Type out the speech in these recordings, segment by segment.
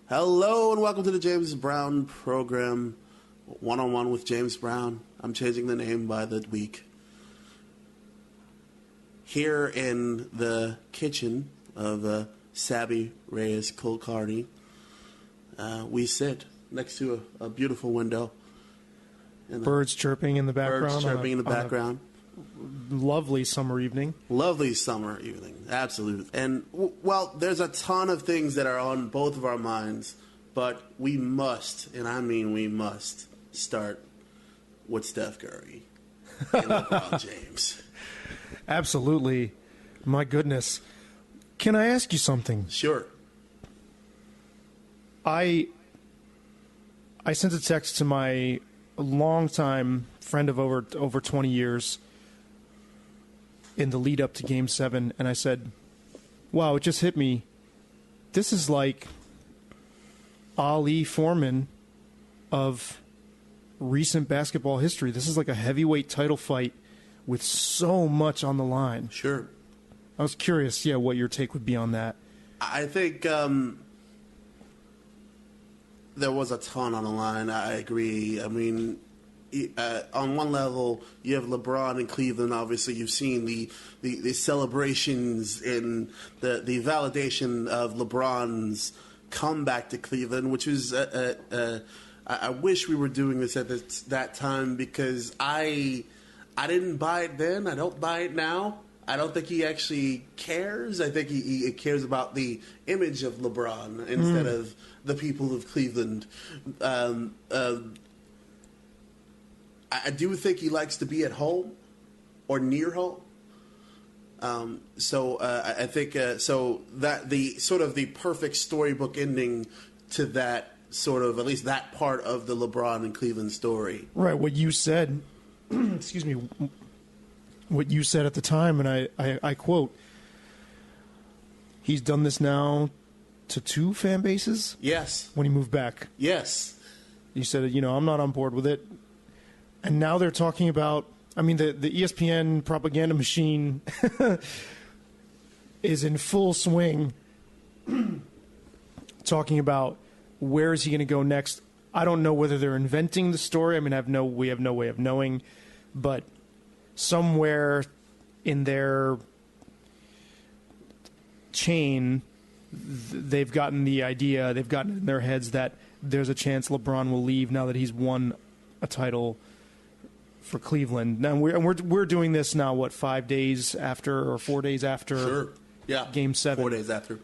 Hello and welcome to the James Brown program, one-on-one with James Brown. I'm changing the name by the week. Here in the kitchen of Sabby Reyes Colcardi, we sit next to a beautiful window. Birds chirping in the background. Birds chirping in the background. Lovely summer evening. Lovely summer evening, absolutely. And, well, there's a ton of things that are on both of our minds, but we must, and I mean we must, start with Steph Curry and LeBron James. Absolutely. My goodness. Can I ask you something? Sure. I sent a text to my longtime friend of over 20 years in the lead up to Game 7, and I said, wow, it just hit me. This is like Ali Foreman of recent basketball history. This is like a heavyweight title fight with so much on the line. Sure. I was curious, what your take would be on that. I think there was a ton on the line. I agree. I mean, on one level, you have LeBron in Cleveland. Obviously, you've seen the celebrations and the validation of LeBron's comeback to Cleveland, which is I wish we were doing this at that time because I didn't buy it then. I don't buy it now. I don't think he actually cares. I think he cares about the image of LeBron instead of the people of Cleveland. I do think he likes to be at home or near home. I think so that the sort of the perfect storybook ending to that sort of, at least that part of the LeBron and Cleveland story. Right. What you said, excuse me, what you said at the time, and I quote, he's done this now to 2 fan bases? Yes. When he moved back. Yes. You said, I'm not on board with it. And now they're talking about, the ESPN propaganda machine is in full swing talking about where is he going to go next. I don't know whether they're inventing the story. We have no way of knowing. But somewhere in their chain, they've gotten the idea, they've gotten in their heads that there's a chance LeBron will leave now that he's won a title for Cleveland. Now we're doing this now, 5 days after or 4 days after Sure. Yeah. Game 7. 4 days after.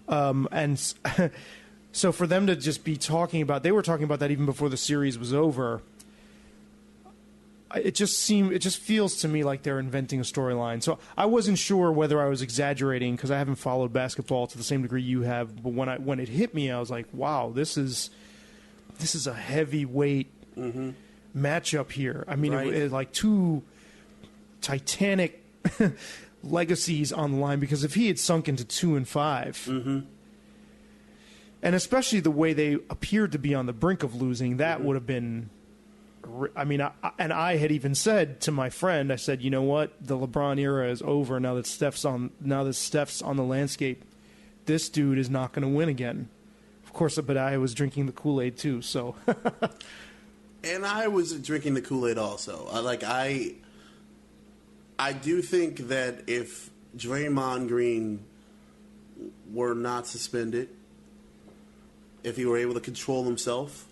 And so for them to just be they were talking about that even before the series was over. It just feels to me like they're inventing a storyline. So I wasn't sure whether I was exaggerating because I haven't followed basketball to the same degree you have. But when it hit me, I was like, wow, this is a heavyweight matchup here. Right. It like 2 titanic legacies on the line, because if he had sunk into 2 and 5, and especially the way they appeared to be on the brink of losing, that would have been. I had even said to my friend, I said, you know what, the LeBron era is over now that Steph's on the landscape. This dude is not going to win again. Of course, but I was drinking the Kool-Aid too, so. And I was drinking the Kool-Aid also. I do think that if Draymond Green were not suspended, if he were able to control himself,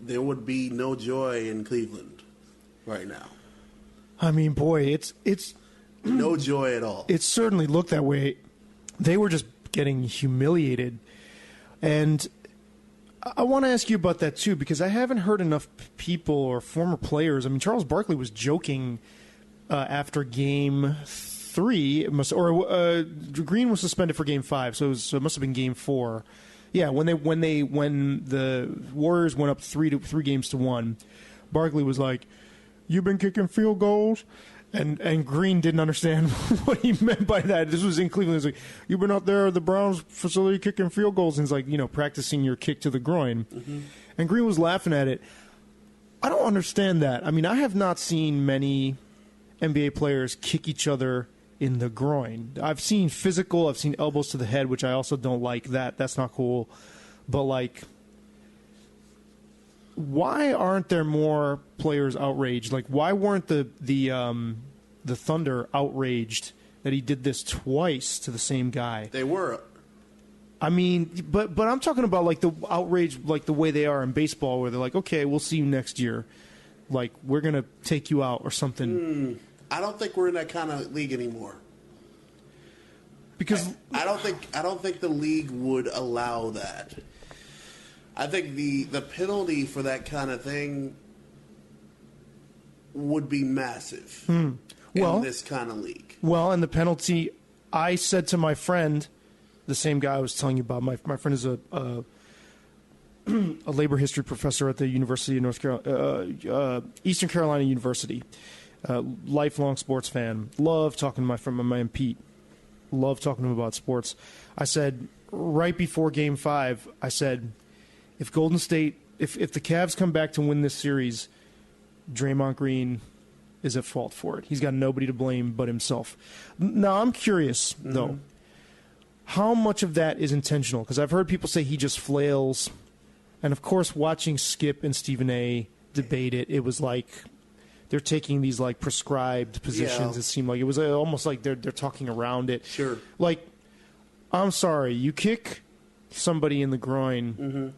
there would be no joy in Cleveland right now. Boy, it's no joy at all. It certainly looked that way. They were just getting humiliated. And I want to ask you about that too, because I haven't heard enough people or former players. Charles Barkley was joking after Game 3, Green was suspended for Game 5, so it must have been Game 4. Yeah, when the Warriors went up 3 games to 1, Barkley was like, "You've been kicking field goals," and Green didn't understand what he meant by that. This was in Cleveland. He was like, "You've been out there at the Browns facility kicking field goals," and it's like, practicing your kick to the groin. And Green was laughing at it. I don't understand that. I have not seen many NBA players kick each other in the groin. I've seen physical. I've seen elbows to the head, which I also don't like. That's not cool. But like, why aren't there more players outraged? Like, why weren't the Thunder outraged that he did this twice to the same guy? They were. I mean, but I'm talking about like the outrage, like the way they are in baseball, where they're like, okay, we'll see you next year. Like, we're gonna take you out or something. I don't think we're in that kind of league anymore. Because I don't think the league would allow that. I think the penalty for that kind of thing would be massive in this kind of league. Well, and the penalty, I said to my friend, the same guy I was telling you about. My friend is a labor history professor at the University of North Carolina, Eastern Carolina University. Lifelong sports fan. Love talking to my friend, my man Pete. Love talking to him about sports. I said right before Game 5, I said, if Golden State, if the Cavs come back to win this series, Draymond Green is at fault for it. He's got nobody to blame but himself. Now, I'm curious, though, how much of that is intentional? Because I've heard people say he just flails. And, of course, watching Skip and Stephen A. debate it, it was like they're taking these, like, prescribed positions. Yeah. It seemed like it was almost like they're talking around it. Sure. Like, I'm sorry, you kick somebody in the groin,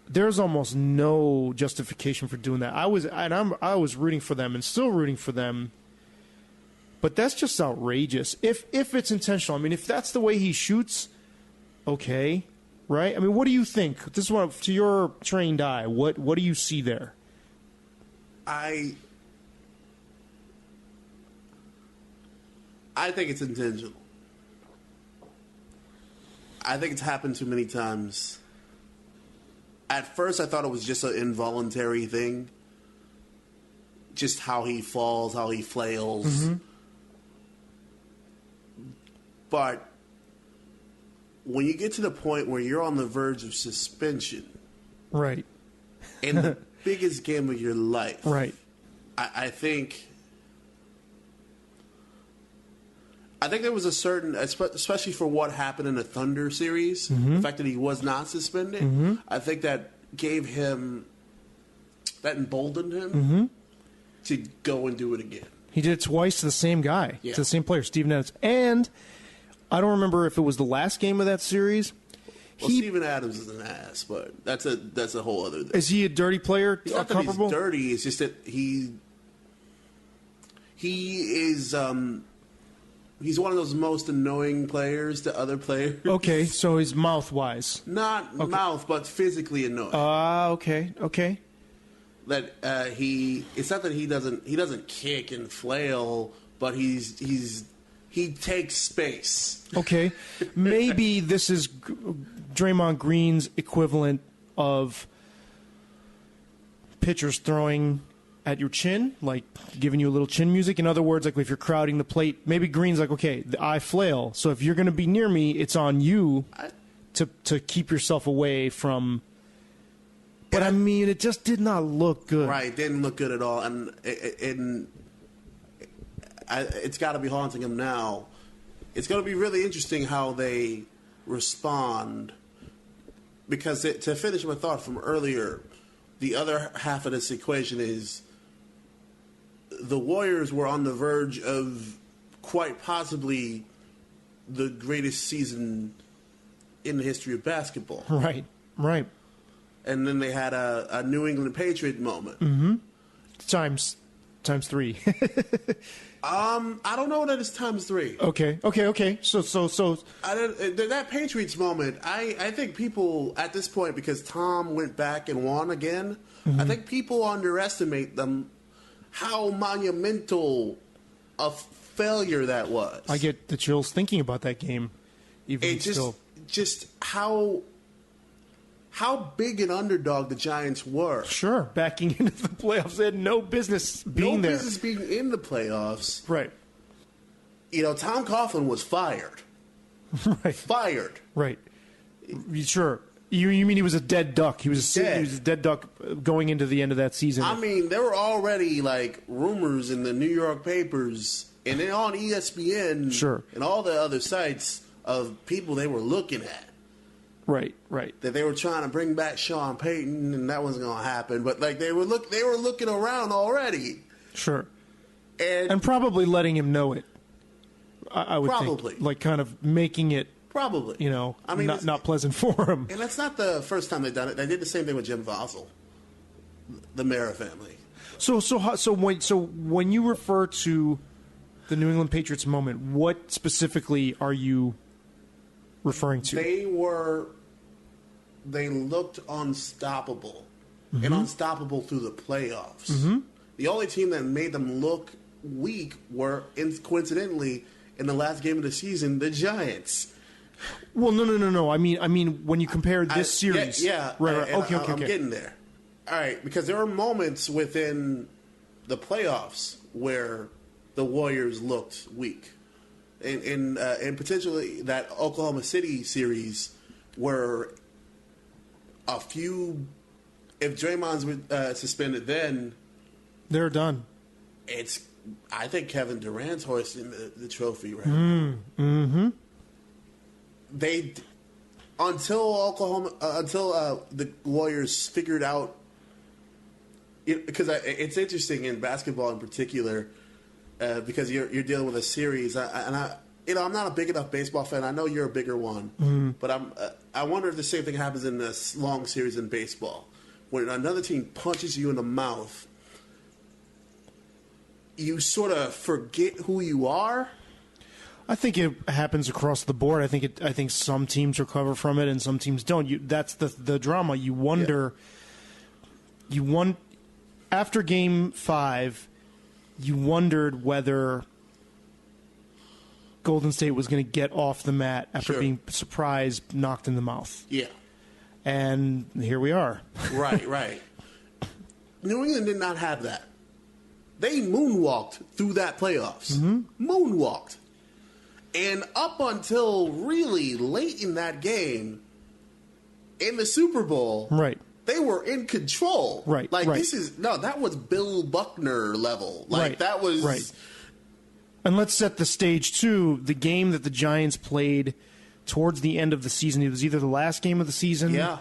there's almost no justification for doing that. I was rooting for them and still rooting for them. But that's just outrageous. If it's intentional, I mean, if that's the way he shoots, okay, right? I mean, what do you think? This is what, to your trained eye, what do you see there? I think it's intentional. I think it's happened too many times. At first, I thought it was just an involuntary thing. Just how he falls, how he flails. But when you get to the point where you're on the verge of suspension, right, in the biggest game of your life, right, I think there was a certain, especially for what happened in the Thunder series, the fact that he was not suspended, I think that gave him, that emboldened him to go and do it again. He did it twice to the same guy, to the same player, Steven Adams. And I don't remember if it was the last game of that series. Well, Steven Adams is an ass, but that's a whole other thing. Is he a dirty player? It's not that he's dirty. It's just that he is he's one of those most annoying players to other players. Okay, so he's mouth-wise. Not mouth, but physically annoying. Okay. That it's not that he doesn't kick and flail, but he takes space. Okay, maybe this is Draymond Green's equivalent of pitchers throwing at your chin, like giving you a little chin music. In other words, like if you're crowding the plate, maybe Green's like, okay, I flail, so if you're going to be near me, it's on you to keep yourself away from. But I mean, it just did not look good. Right, it didn't look good at all, and it's got to be haunting him now. It's going to be really interesting how they respond, because to finish my thought from earlier, the other half of this equation is the Warriors were on the verge of quite possibly the greatest season in the history of basketball. Right. And then they had a New England Patriot moment. Times 3. I don't know that it's times 3. Okay. So that Patriots moment, I think people at this point, because Tom went back and won again, I think people underestimate them, how monumental a failure that was. I get the chills thinking about that game. Just how big an underdog the Giants were. Sure, backing into the playoffs. They had no business being there. No business being in the playoffs. Right. You know, Tom Coughlin was fired. Right. Fired. Right. Sure. You mean he was a dead duck? He was a dead duck going into the end of that season. I mean, there were already like rumors in the New York papers And then on ESPN Sure. and all the other sites of people they were looking at. Right. That they were trying to bring back Sean Payton, and that wasn't going to happen. But like they were looking around already. Sure. And probably letting him know it. I would probably. think. Like kind of making it, probably. Not pleasant for him. And that's not the first time they've done it. They did the same thing with Jim Vassell, the Mara family. So when you refer to the New England Patriots moment, what specifically are you referring to? They looked unstoppable, Mm-hmm. and unstoppable through the playoffs. Mm-hmm. The only team that made them look weak were, coincidentally, in the last game of the season, the Giants. Well, no. I mean, when you compare this series, right. Okay. I'm getting there. All right, because there were moments within the playoffs where the Warriors looked weak, and potentially that Oklahoma City series where a few, if Draymond's suspended, then they're done. I think Kevin Durant's hoisting the trophy right now. Mm-hmm. They until the Warriors figured out, because it's interesting in basketball in particular, because you're dealing with a series, I'm not a big enough baseball fan. I know you're a bigger one, but I wonder if the same thing happens in this long series in baseball, when another team punches you in the mouth. You sort of forget who you are. I think it happens across the board. I think some teams recover from it and some teams don't. That's the drama. You wonder. Yeah. After Game 5, you wondered whether Golden State was going to get off the mat after being surprised, knocked in the mouth. Yeah. And here we are. Right. New England did not have that. They moonwalked through that playoffs. Mm-hmm. Moonwalked. And up until really late in that game, in the Super Bowl, right, they were in control. Right. That was Bill Buckner level. That was... Right. And let's set the stage, too. The game that the Giants played towards the end of the season, it was either the last game of the season... Yeah.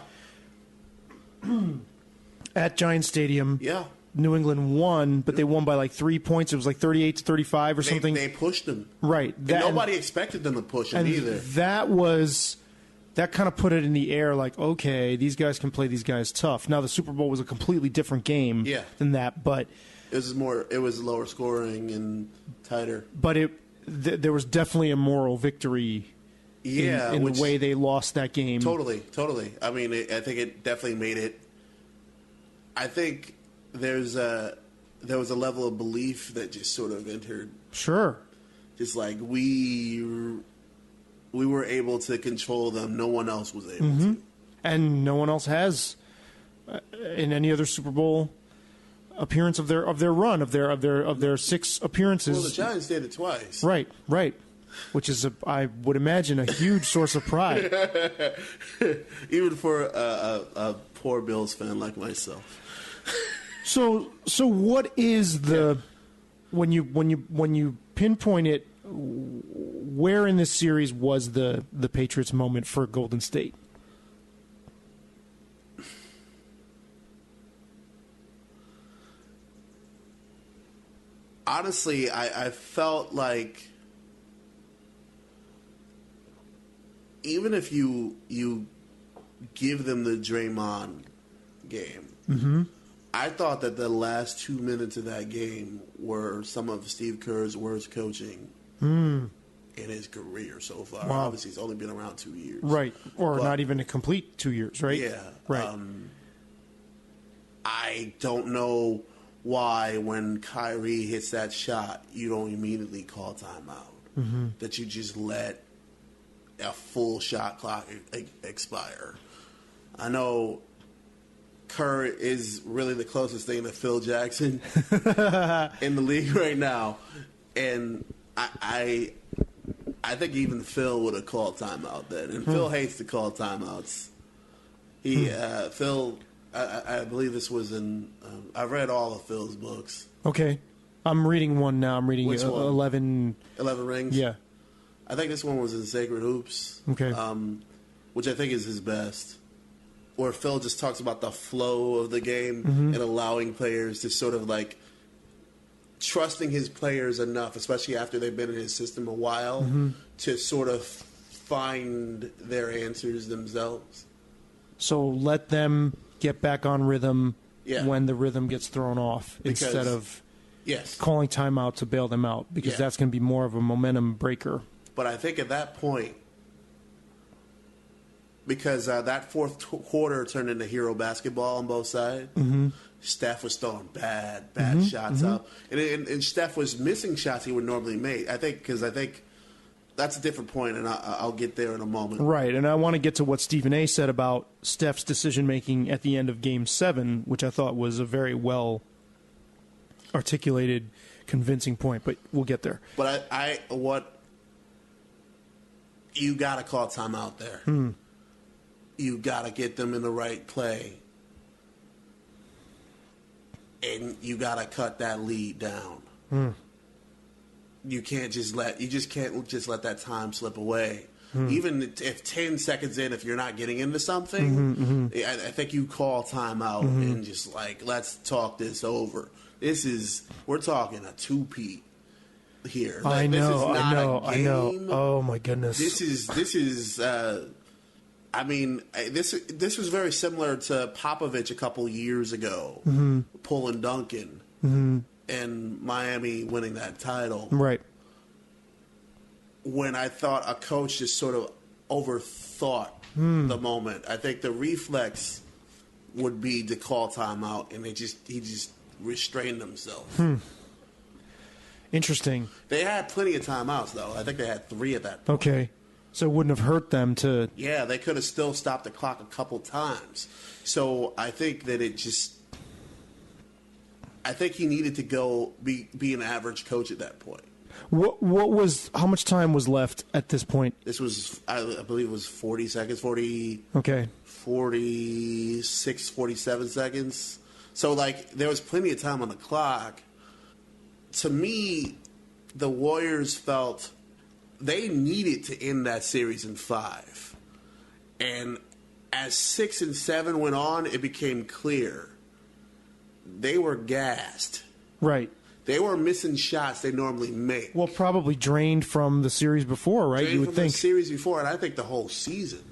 at Giant Stadium. Yeah. New England won, but they won by like 3 points. It was like 38-35 or something. They pushed them. Right. Nobody expected them to push them either. That kind of put it in the air like, okay, these guys can play these guys tough. Now, the Super Bowl was a completely different game than that, but... It was lower scoring and tighter. But there was definitely a moral victory in the way they lost that game. Totally. I mean, I think it definitely made it... I think... there was a level of belief that just sort of entered. Sure. Just like we were able to control them, no one else was able to. And no one else has in any other Super Bowl appearance of their run of their 6 appearances. Well, the Giants did it twice. Right. Which is I would imagine a huge source of pride. Even for a poor Bills fan like myself. So what is when you pinpoint it, where in this series was the Patriots moment for Golden State? Honestly, I felt like even if you give them the Draymond game, I thought that the last 2 minutes of that game were some of Steve Kerr's worst coaching in his career so far. Wow. Obviously, he's only been around 2 years. Right. Or not even a complete 2 years, right? Yeah. Right. I don't know why when Kyrie hits that shot, you don't immediately call timeout. That you just let a full shot clock expire. I know Kerr is really the closest thing to Phil Jackson in the league right now, and I think even Phil would have called timeout then. And Phil hates to call timeouts. Phil, I believe this was in. I read all of Phil's books. Okay. I'm reading one now. I'm reading Which one? 11. 11 Rings? Yeah. I think this one was in Sacred Hoops. Okay. Which I think is his best. Where Phil just talks about the flow of the game and allowing players to sort of like trusting his players enough, especially after they've been in his system a while, to sort of find their answers themselves. So let them get back on rhythm when the rhythm gets thrown off instead of calling timeout to bail them out, because that's going to be more of a momentum breaker. But I think at that point, because that fourth quarter turned into hero basketball on both sides, Steph was throwing bad shots up. And Steph was missing shots he would normally make. I think that's a different point, and I'll get there in a moment. Right, and I want to get to what Stephen A. said about Steph's decision-making at the end of Game 7, which I thought was a very well-articulated, convincing point, but we'll get there. But you got to call timeout there. You got to get them in the right play. And you got to cut that lead down. You can't just let that time slip away. Even if 10 seconds in, if you're not getting into something, I think you call timeout and just like, let's talk this over. We're talking a two-peat here. I know. Oh my goodness. This is I mean, this was very similar to Popovich a couple years ago, pulling Duncan and Miami winning that title. Right. When I thought a coach just sort of overthought the moment. I think the reflex would be to call timeout, and he just restrained himself. Interesting. They had plenty of timeouts, though. I think they had 3 at that point. Okay. So it wouldn't have hurt them to... Yeah, they could have still stopped the clock a couple times. So I think that I think he needed to go be an average coach at that point. How much time was left at this point? This was, I believe it was 40 seconds, 46, 47 seconds. So, like, there was plenty of time on the clock. To me, the Warriors felt they needed to end that series in 5. And as 6 and 7 went on, it became clear they were gassed. Right. They were missing shots they normally make. Well, probably drained from the series before, right? You would think. The series before, and I think the whole season.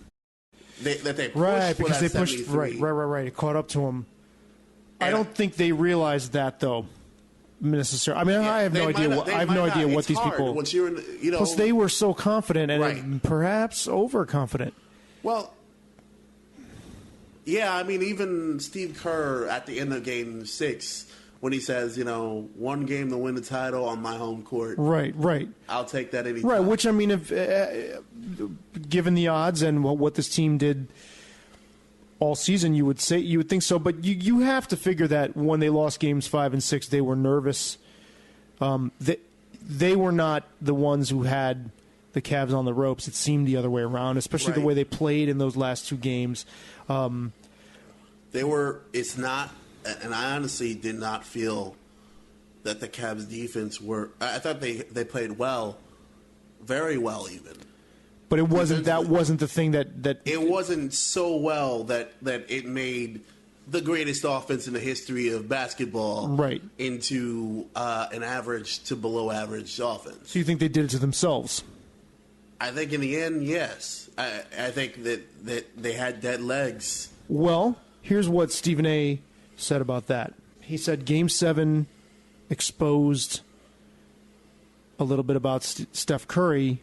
They pushed right, for because that they pushed 73. right. It caught up to them. I don't think they realized that though. Necessarily. I mean, I have no idea. I have no idea what these people. Once you're in, plus, they were so confident and perhaps overconfident. Well, yeah. I mean, even Steve Kerr at the end of Game 6, when he says, one game to win the title on my home court. Right. I'll take that anytime. Right. Which I mean, if given the odds and what this team did all season, you would think so, but you have to figure that when they lost games 5 and 6, they were nervous. They were not the ones who had the Cavs on the ropes. It seemed the other way around, especially the way they played in those last 2 games. It's not, and I honestly did not feel that the Cavs defense I thought they played well, very well even. But it wasn't. That wasn't the thing that. It wasn't so well that it made the greatest offense in the history of basketball into an average to below average offense. So you think they did it to themselves? I think in the end, yes. I think that they had dead legs. Well, here's what Stephen A. said about that. He said Game 7 exposed a little bit about Steph Curry,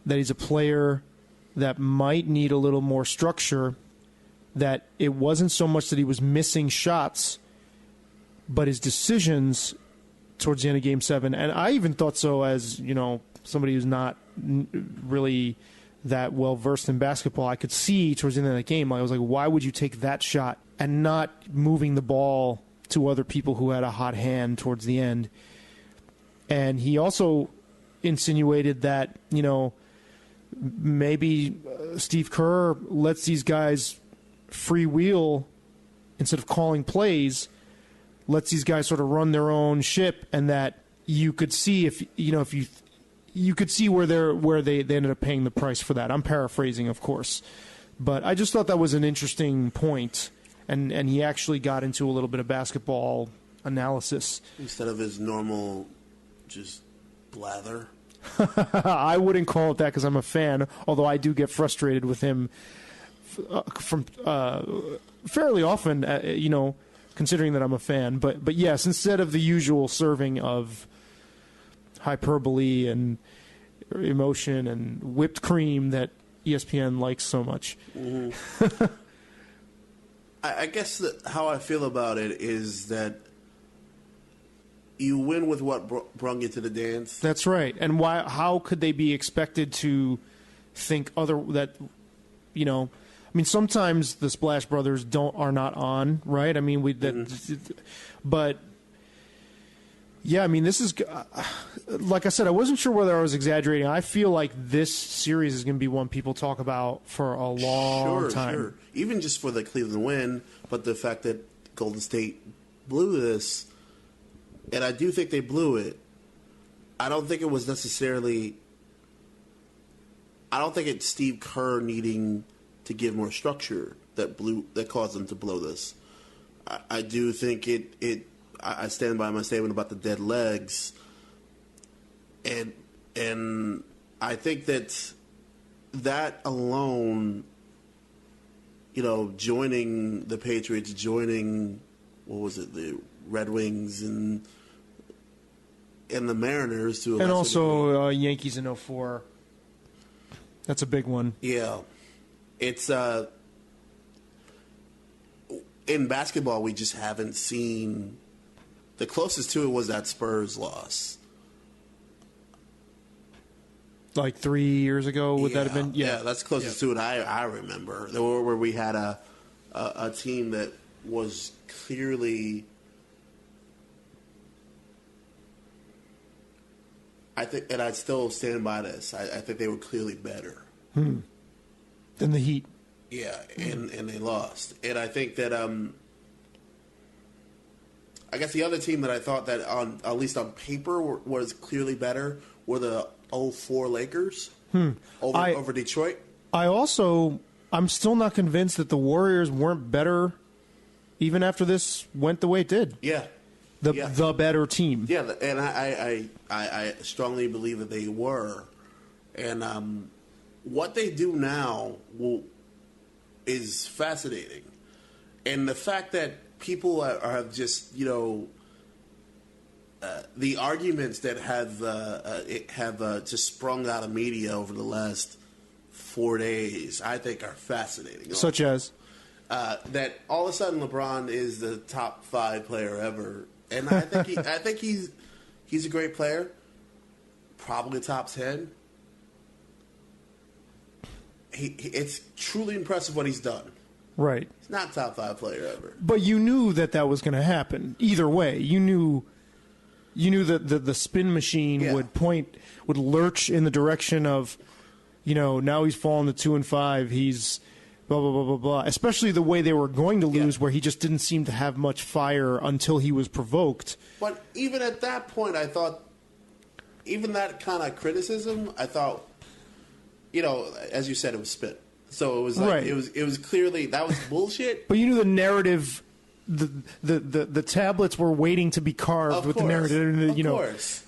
that he's a player that might need a little more structure, that it wasn't so much that he was missing shots, but his decisions towards the end of Game 7. And I even thought so as, somebody who's not really that well-versed in basketball. I could see towards the end of that game, I was like, why would you take that shot and not moving the ball to other people who had a hot hand towards the end? And he also insinuated that, maybe Steve Kerr lets these guys freewheel instead of calling plays lets these guys sort of run their own ship, and that you could see if you could see where they ended up paying the price for that. I'm paraphrasing, of course, but I just thought that was an interesting point, and he actually got into a little bit of basketball analysis instead of his normal just blather. I wouldn't call it that because I'm a fan, although I do get frustrated with him from fairly often, considering that I'm a fan. But yes, instead of the usual serving of hyperbole and emotion and whipped cream that ESPN likes so much. Mm-hmm. I guess how I feel about it is that you win with what brung you to the dance. That's right. And why? How could they be expected to think sometimes the Splash Brothers are not on, right? I mean, but yeah, I mean, this is like I said, I wasn't sure whether I was exaggerating. I feel like this series is going to be one people talk about for a long time. Sure. Even just for the Cleveland win, but the fact that Golden State blew this, and I do think they blew it. I don't think it was necessarily. I don't think it's Steve Kerr needing to give more structure that caused them to blow this. I do think it. I stand by my statement about the dead legs, and I think that alone, joining the Patriots, joining the Red Wings and the Mariners to and also Yankees in 2004. That's a big one. Yeah, it's in basketball we just haven't seen. The closest to it was that Spurs loss. Like 3 years ago, would that have been? Yeah, that's closest to it I remember. Where we had a team that was clearly, I think, and I still stand by this, I think they were clearly better. Than the Heat. Yeah, and they lost. And I think that I guess the other team that I thought that at least on paper was clearly better were the 2004 Lakers over Detroit. I'm still not convinced that the Warriors weren't better even after this went the way it did. Yeah. The better team. Yeah, and I strongly believe that they were. And what they do now is fascinating. And the fact that people have just, the arguments that have just sprung out of media over the last 4 days, I think are fascinating. Such as? That all of a sudden LeBron is the top 5 player ever. And I think he's a great player. Probably top 10. It's truly impressive what he's done. Right. He's not top 5 player ever. But you knew that was going to happen. Either way, you knew that the spin machine would lurch in the direction of, now he's fallen to 2 and 5. He's blah blah blah blah blah. Especially the way they were going to lose, where he just didn't seem to have much fire until he was provoked. But even at that point, I thought, even that kind of criticism, I thought, as you said, it was spin. So it was like it was clearly that was bullshit. But you knew the narrative, the tablets were waiting to be carved with the narrative. Of course,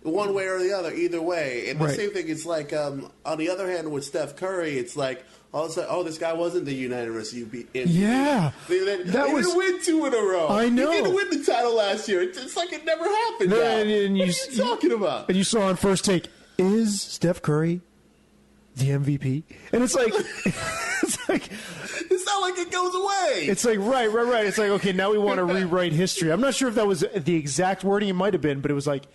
one way or the other, either way. And the same thing is like on the other hand with Steph Curry, it's like all of a sudden, this guy wasn't the unanimous MVP. Yeah, they didn't win 2 in a row. I know. He didn't win the title last year. It's like it never happened. No, what are you talking about? And you saw on First Take, is Steph Curry the MVP? And it's like, it's not like it goes away. It's like, right. It's like, okay, now we want to rewrite history. I'm not sure if that was the exact wording. It might have been, but it was like,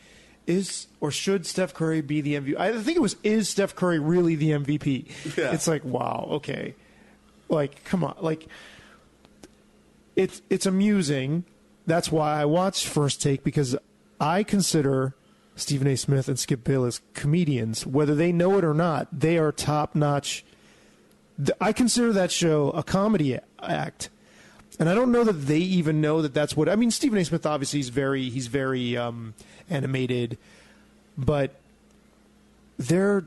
is or should Steph Curry be the MVP? I think it was, is Steph Curry really the MVP? Yeah. It's like, wow, okay. Like, come on. Like, it's amusing. That's why I watch First Take, because I consider Stephen A. Smith and Skip Bayless comedians. Whether they know it or not, they are top-notch. I consider that show a comedy act. And I don't know that they even know that that's what. I mean, Stephen A. Smith obviously he's very animated, but they're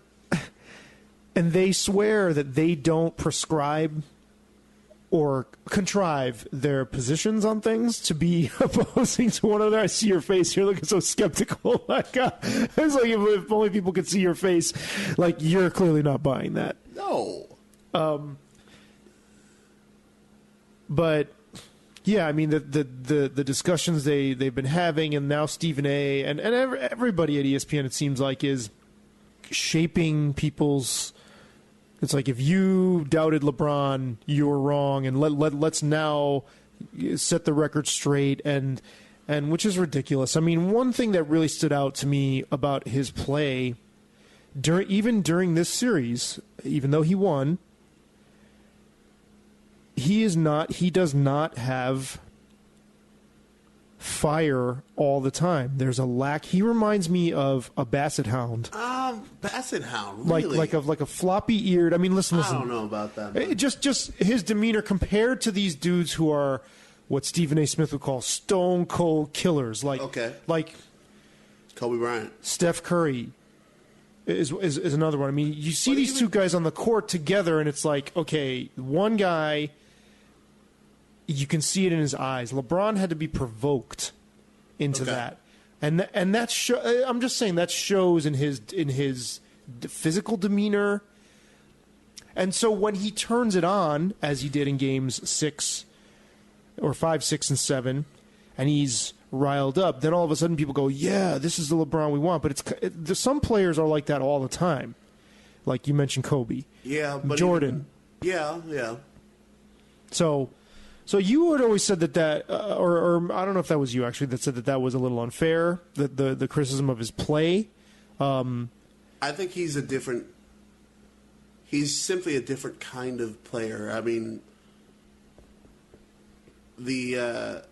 and they swear that they don't prescribe or contrive their positions on things to be opposing to one another. I see your face. You're looking so skeptical. Like, it's like if only people could see your face. Like, you're clearly not buying that. No. But yeah, I mean the discussions they've been having, and now Stephen A. and everybody at ESPN, it seems like, is shaping people's. It's like if you doubted LeBron, you were wrong, and let's now set the record straight, and which is ridiculous. I mean, one thing that really stood out to me about his play during this series, even though he won, he does not have fire all the time. There's a lack. He reminds me of a basset hound. Basset hound, really? Like a floppy eared. I mean, listen. I don't know about that. Just his demeanor compared to these dudes who are what Stephen A. Smith would call stone cold killers. Like Kobe Bryant, Steph Curry is another one. I mean, you see these two guys on the court together, and it's like, okay, one guy. You can see it in his eyes. LeBron had to be provoked into that, and that I'm just saying that shows in his physical demeanor. And so when he turns it on, as he did in games 6 or 5, 6, and 7, and he's riled up, then all of a sudden people go, "Yeah, this is the LeBron we want." But some players are like that all the time, like you mentioned Kobe, but Jordan, yeah. So you had always said that or I don't know if that was you actually that said that was a little unfair, the criticism of his play. I think he's simply a different kind of player. I mean, the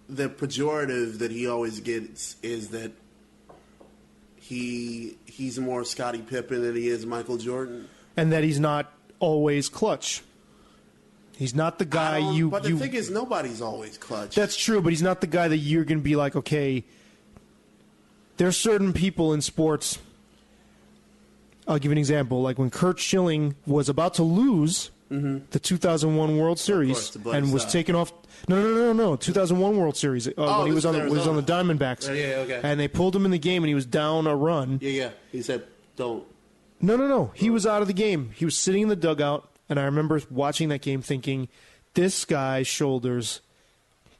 pejorative that he always gets is that he's more Scottie Pippen than he is Michael Jordan, and that he's not always clutch. He's not the guy But the thing is, nobody's always clutch. That's true, but he's not the guy that you're going to be like, okay, there's certain people in sports. I'll give you an example. Like when Curt Schilling was about to lose the 2001 World Series and was taken off. No. 2001 World Series when he was on the Diamondbacks. Yeah, okay. And they pulled him in the game, and he was down a run. Yeah. He said, "Don't." No. He was out of the game. He was sitting in the dugout. And I remember watching that game thinking, this guy's shoulders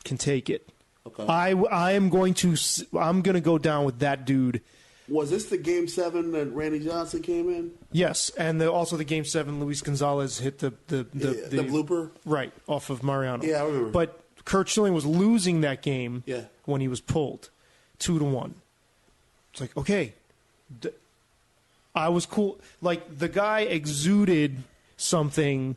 can take it. Okay. I'm going to go down with that dude. Was this the Game 7 that Randy Johnson came in? Yes, and also the Game 7, Luis Gonzalez hit the blooper? Right, off of Mariano. Yeah, I remember. But Curt Schilling was losing that game when he was pulled 2-1. It's like, okay. I was cool. Like, the guy exuded something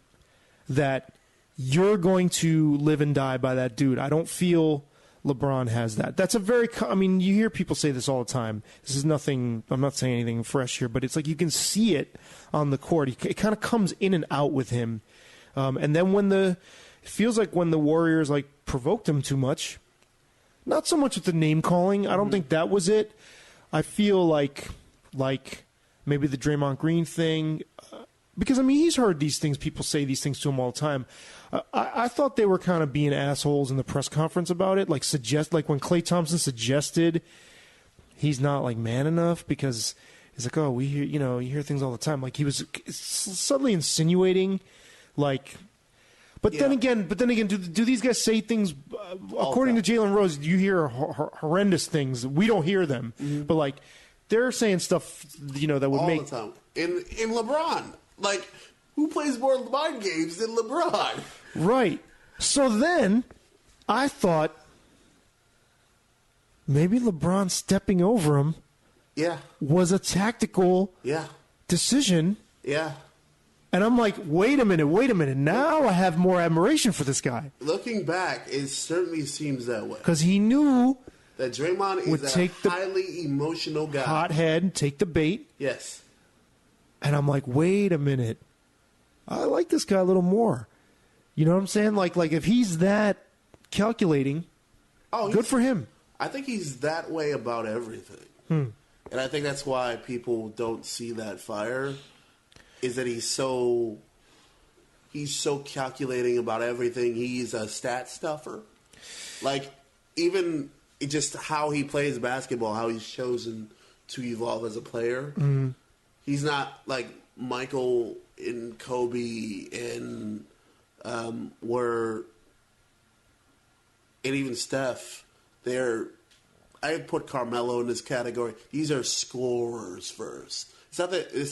that you're going to live and die by that dude. I don't feel LeBron has that. That's a very, I mean, you hear people say this all the time. This is nothing, I'm not saying anything fresh here, but it's like you can see it on the court. It kind of comes in and out with him. And then it feels like when the Warriors like provoked him too much, not so much with the name calling. I don't think that was it. I feel like maybe the Draymond Green thing, because, I mean, he's heard these things. People say these things to him all the time. I thought they were kind of being assholes in the press conference about it. Like when Klay Thompson suggested he's not, like, man enough because he's like, oh, we hear, you hear things all the time. Like, he was subtly insinuating, like... But then again, do these guys say things, according to Jalen Rose, you hear horrendous things. We don't hear them. Mm-hmm. But, like, they're saying stuff, that would make... All the time. In LeBron. Like, who plays more mind games than LeBron? Right. So then, I thought maybe LeBron stepping over him was a tactical decision. Yeah. And I'm like, wait a minute. Now I have more admiration for this guy. Looking back, it certainly seems that way. Because he knew that Draymond is a highly emotional guy. Hothead, take the bait. Yes. And I'm like, wait a minute. I like this guy a little more. You know what I'm saying? Like if he's that calculating, good for him. I think he's that way about everything. And I think that's why people don't see that fire, is that he's so calculating about everything. He's a stat stuffer. Like, even just how he plays basketball, how he's chosen to evolve as a player. He's not like Michael and Kobe and and even Steph. I put Carmelo in this category. These are scorers first. It's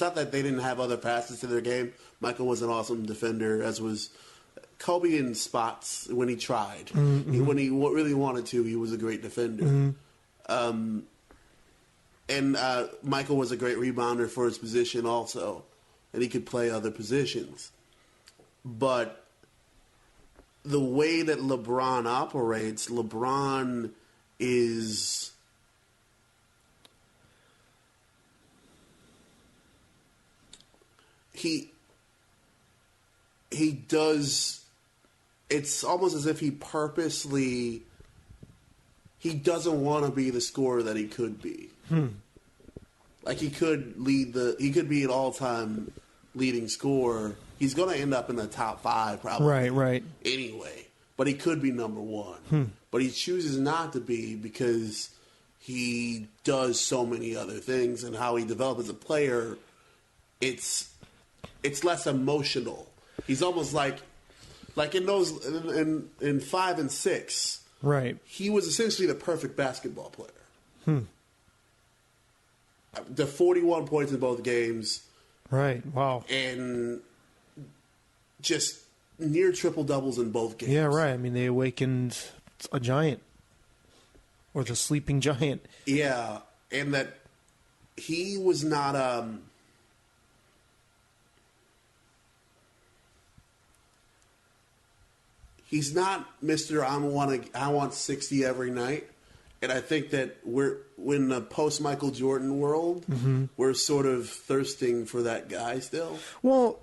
not that they didn't have other facets to their game. Michael was an awesome defender, as was Kobe in spots when he tried. When he really wanted to, he was a great defender. And Michael was a great rebounder for his position also, and he could play other positions. But the way that LeBron operates, LeBron is... He does... It's almost as if he purposely... He doesn't want to be the scorer that he could be. Like, he could be an all-time leading scorer. He's going to end up in the top 5 probably. Right. Anyway. But he could be number 1. But he chooses not to be because he does so many other things, and how he develops as a player, it's less emotional. He's almost like in those in 5 and 6. Right. He was essentially the perfect basketball player. The 41 points in both games. Right. Wow. And just near triple doubles in both games. Yeah, right. I mean, they awakened a giant, or the sleeping giant. Yeah, and that he was not. He's not Mr. I want 60 every night. And I think that in the post Michael Jordan world, we're sort of thirsting for that guy still. Well,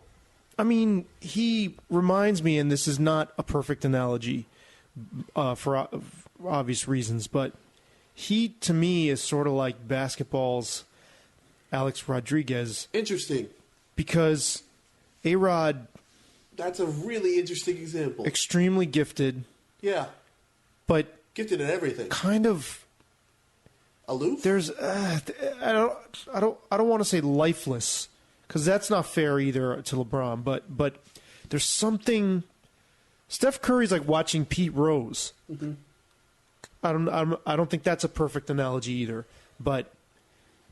I mean, he reminds me, and this is not a perfect analogy for obvious reasons, but he, to me, is sort of like basketball's Alex Rodriguez. Interesting. Because A-Rod... That's a really interesting example. Extremely gifted. Yeah. But... Gifted at everything. Kind of... Aloof? There's... I don't want to say lifeless, because that's not fair either to LeBron, but there's something... Steph Curry's like watching Pete Rose. I don't think that's a perfect analogy either, but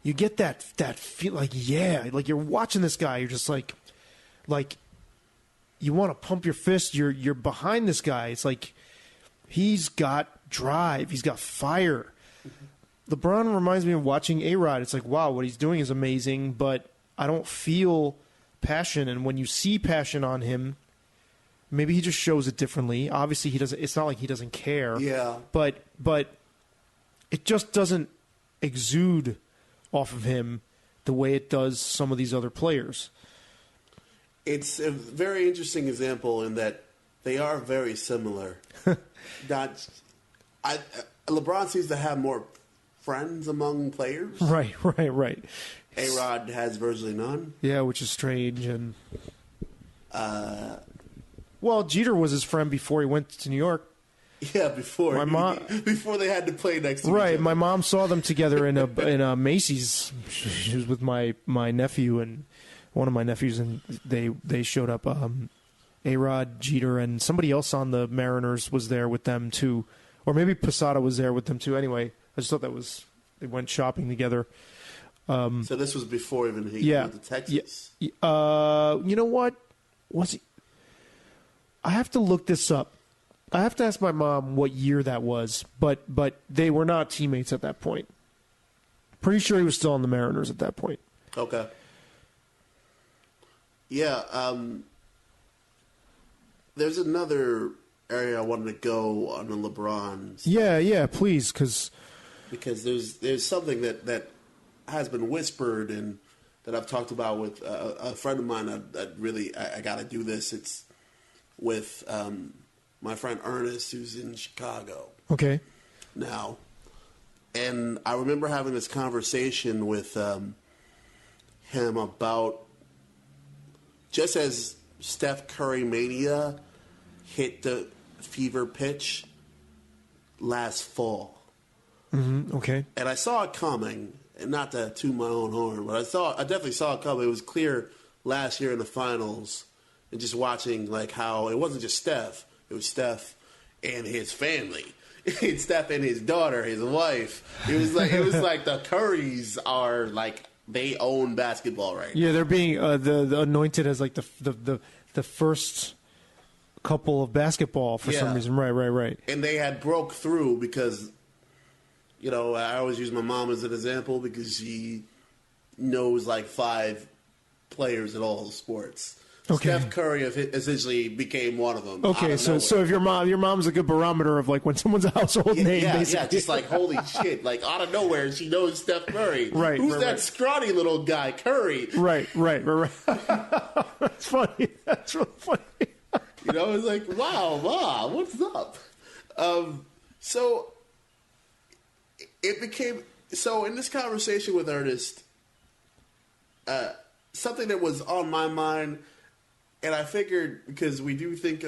you get that feel like you're watching this guy, you're just like you want to pump your fist, you're behind this guy. It's like he's got drive, he's got fire. LeBron reminds me of watching A-Rod. It's like, wow, what he's doing is amazing, but I don't feel passion, and when you see passion on him, maybe he just shows it differently. Obviously, he doesn't. It's not like he doesn't care. Yeah. But it just doesn't exude off of him the way it does some of these other players. It's a very interesting example in that they are very similar. LeBron seems to have more friends among players. Right. A-Rod has virtually none. Yeah, which is strange. And well, Jeter was his friend before he went to New York. Yeah, before they had to play next to each other. My mom saw them together in a Macy's. She was with my nephew and one of my nephews, and they showed up. A-Rod, Jeter, and somebody else on the Mariners was there with them too, or maybe Posada was there with them too. Anyway, I just thought they went shopping together. So this was before even he went to Texas. You know what? Was he? I have to look this up. I have to ask my mom what year that was, but they were not teammates at that point. Pretty sure he was still on the Mariners at that point. Okay. Yeah. There's another area I wanted to go on the LeBron stuff. Yeah, please, because there's something that has been whispered and that I've talked about with a friend of mine that really I got to do this. It's with my friend Ernest, who's in Chicago Okay. now. And I remember having this conversation with him about just as Steph Curry mania hit the fever pitch last fall. Okay. And I saw it coming, and not to toot my own horn, but I definitely saw it coming. It was clear last year in the finals, and just watching like how it wasn't just Steph, it was Steph and his family. It's Steph and his daughter, his wife. It was like the Currys are like they own basketball right now. Yeah, they're being the anointed as like the first couple of basketball for some reason. Right. And they had broke through because, I always use my mom as an example because she knows like 5 players in all sports. Okay. Steph Curry essentially became one of them. Okay, so if your mom's a good barometer of like when someone's a household name, basically. Yeah, just like holy shit, like out of nowhere she knows Steph Curry. Right. Who's that scrawny little guy, Curry? Right. That's funny. That's really funny. It's like wow, what's up? So it became in this conversation with Ernest, something that was on my mind. And I figured, because we do think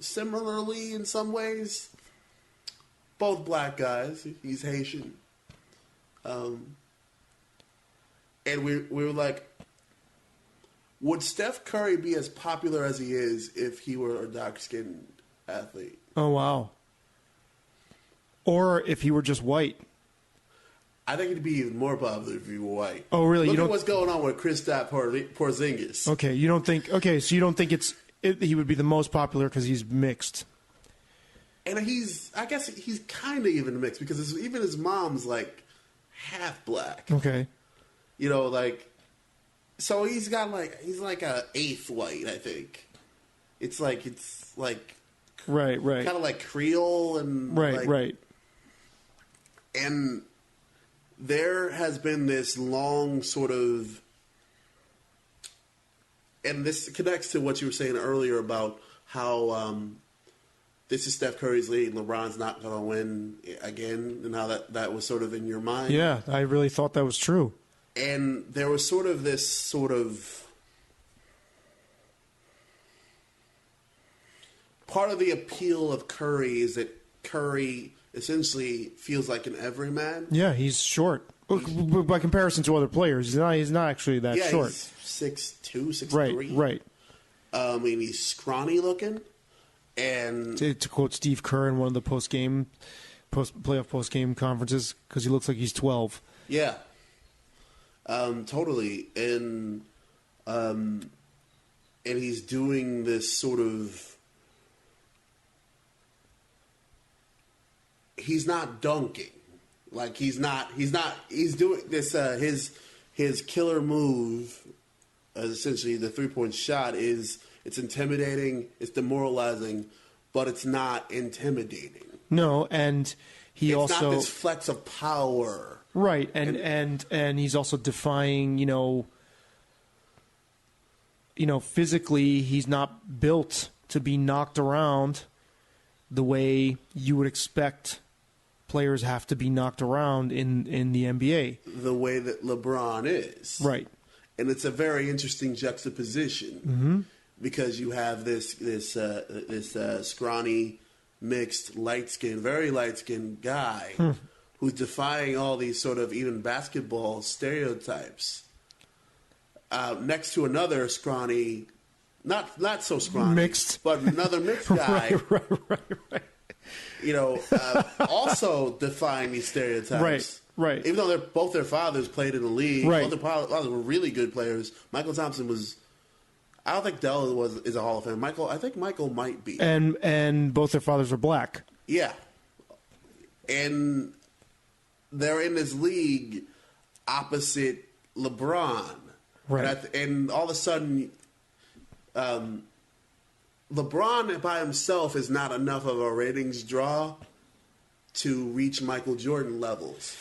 similarly in some ways, both black guys, he's Haitian. And we were like, would Steph Curry be as popular as he is if he were a dark-skinned athlete? Oh, wow. Or if he were just white. I think it'd be even more popular if he were white. Oh, really? Look at what's going on with Kristaps Porzingis. Okay, you don't think he would be the most popular because he's mixed. And I guess he's kind of even mixed because even his mom's like half black. Okay. So he's like a eighth white, I think. It's like right. Kind of like Creole and right. And there has been this long sort of, and this connects to what you were saying earlier about how this is Steph Curry's league and LeBron's not going to win again, and how that was sort of in your mind. Yeah, I really thought that was true. And there was sort of this part of the appeal of Curry is that Curry essentially feels like an everyman. Yeah, he's short. By comparison to other players, he's not actually that short. He's 6'2", 6'3". Right. He's scrawny looking. And to quote Steve Kerr in one of the playoff post-game conferences, because he looks like he's 12. Yeah. Totally. And he's doing this sort of, he's not dunking. Like he's doing this, his killer move, essentially the 3-point shot it's intimidating, it's demoralizing, but it's not intimidating. No, and it's not this flex of power. Right, and he's also defying, physically he's not built to be knocked around the way you would expect players have to be knocked around in the NBA. The way that LeBron is. Right. And it's a very interesting juxtaposition because you have this scrawny, mixed, very light-skinned guy who's defying all these sort of even basketball stereotypes next to another scrawny, not so scrawny, mixed, but another mixed guy. Right. Also defying these stereotypes. Right. Even though both their fathers played in the league, right. Both their fathers were really good players. Michael Thompson was. I don't think Dell is a Hall of Fame. I think Michael might be. And both their fathers are black. Yeah. And they're in this league opposite LeBron. Right. And all of a sudden, LeBron by himself is not enough of a ratings draw to reach Michael Jordan levels.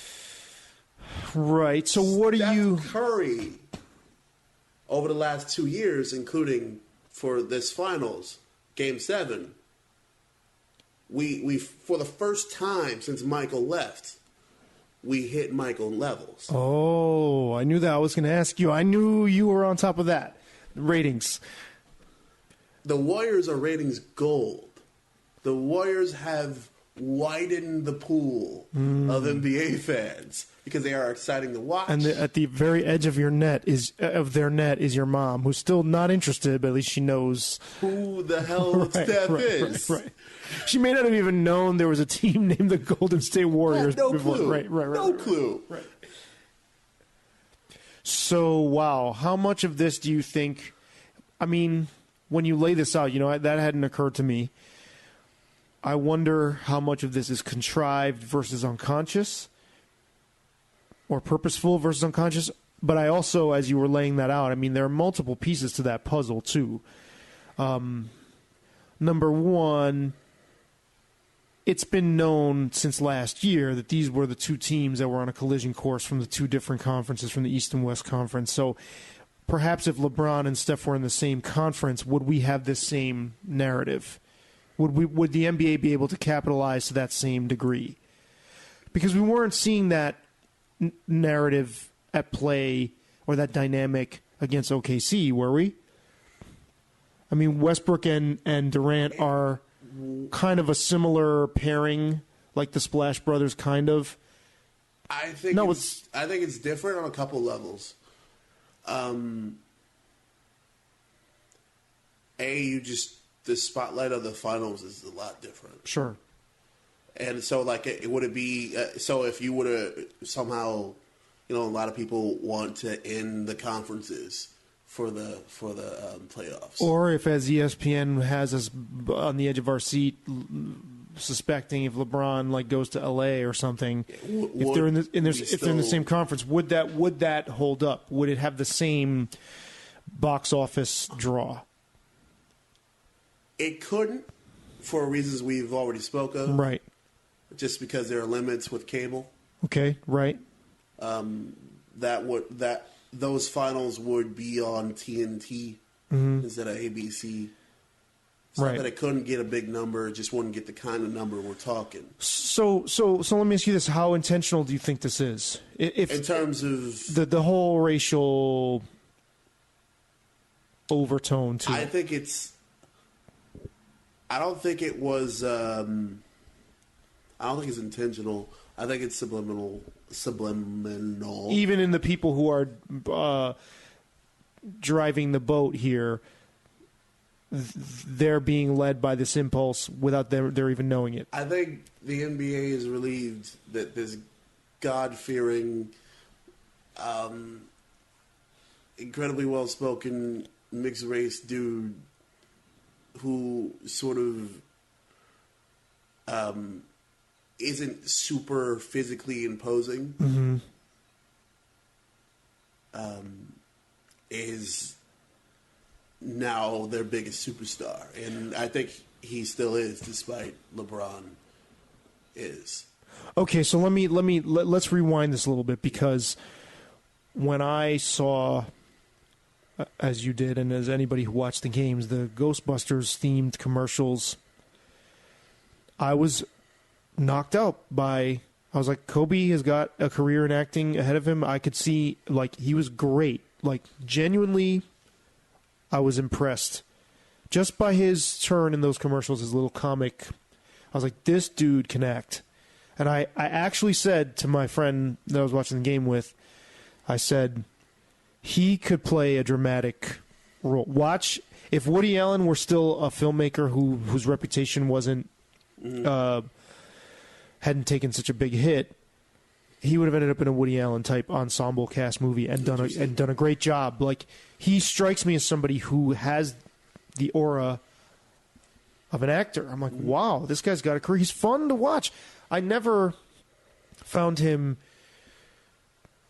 Right. So what do you... Curry, over the last 2 years, including for this finals, Game 7, we for the first time since Michael left, we hit Michael levels. Oh, I knew that. I was going to ask you. I knew you were on top of that. Ratings. The Warriors are ratings gold. The Warriors have widened the pool of NBA fans because they are exciting to watch. And at the very edge of their net is your mom, who's still not interested, but at least she knows who the hell Steph is. Right. She may not have even known there was a team named the Golden State Warriors no before. Clue. No clue. Right. So, wow, how much of this do you think? I mean, when you lay this out, that hadn't occurred to me. I wonder how much of this is contrived versus unconscious, or purposeful versus unconscious. But I also, as you were laying that out, I mean, there are multiple pieces to that puzzle, too. Number one, it's been known since last year that these were the two teams that were on a collision course from the two different conferences, from the East and West Conference. So perhaps if LeBron and Steph were in the same conference, would we have this same narrative? Would the NBA be able to capitalize to that same degree? Because we weren't seeing that narrative at play or that dynamic against OKC, were we? I mean, Westbrook and Durant are kind of a similar pairing, like the Splash Brothers, kind of. I think it's different on a couple levels. The spotlight of the finals is a lot different. Sure. And so, would it be so if you were to somehow, a lot of people want to end the conferences for the playoffs, or if, as ESPN has us on the edge of our seat, suspecting if LeBron goes to LA or something, if they're in the same conference, would that hold up? Would it have the same box office draw? It couldn't, for reasons we've already spoke of. Right. Just because there are limits with cable. Okay, right. Those finals would be on TNT instead of ABC. So right. that it couldn't get a big number, it just wouldn't get the kind of number we're talking. So let me ask you this: how intentional do you think this is? In terms of the whole racial overtone to I think it's. I don't think it was. I don't think it's intentional. I think it's subliminal. Even in the people who are driving the boat here, they're being led by this impulse without they're even knowing it. I think the NBA is relieved that this God-fearing, incredibly well-spoken mixed-race dude who sort of isn't super physically imposing is now their biggest superstar. And I think he still is, despite LeBron is. Okay, so let's rewind this a little bit, because when I saw, as you did, and as anybody who watched the games, the Ghostbusters themed commercials, I was knocked out by. I was like, Kobe has got a career in acting ahead of him. I could see, he was great. Genuinely, I was impressed just by his turn in those commercials, his little comic. I was like, this dude can act. And I actually said to my friend that I was watching the game with, I said, he could play a dramatic role. Watch, if Woody Allen were still a filmmaker whose reputation wasn't hadn't taken such a big hit, he would have ended up in a Woody Allen type ensemble cast movie and done a great job. He strikes me as somebody who has the aura of an actor. I'm like, wow, this guy's got a career. He's fun to watch. I never found him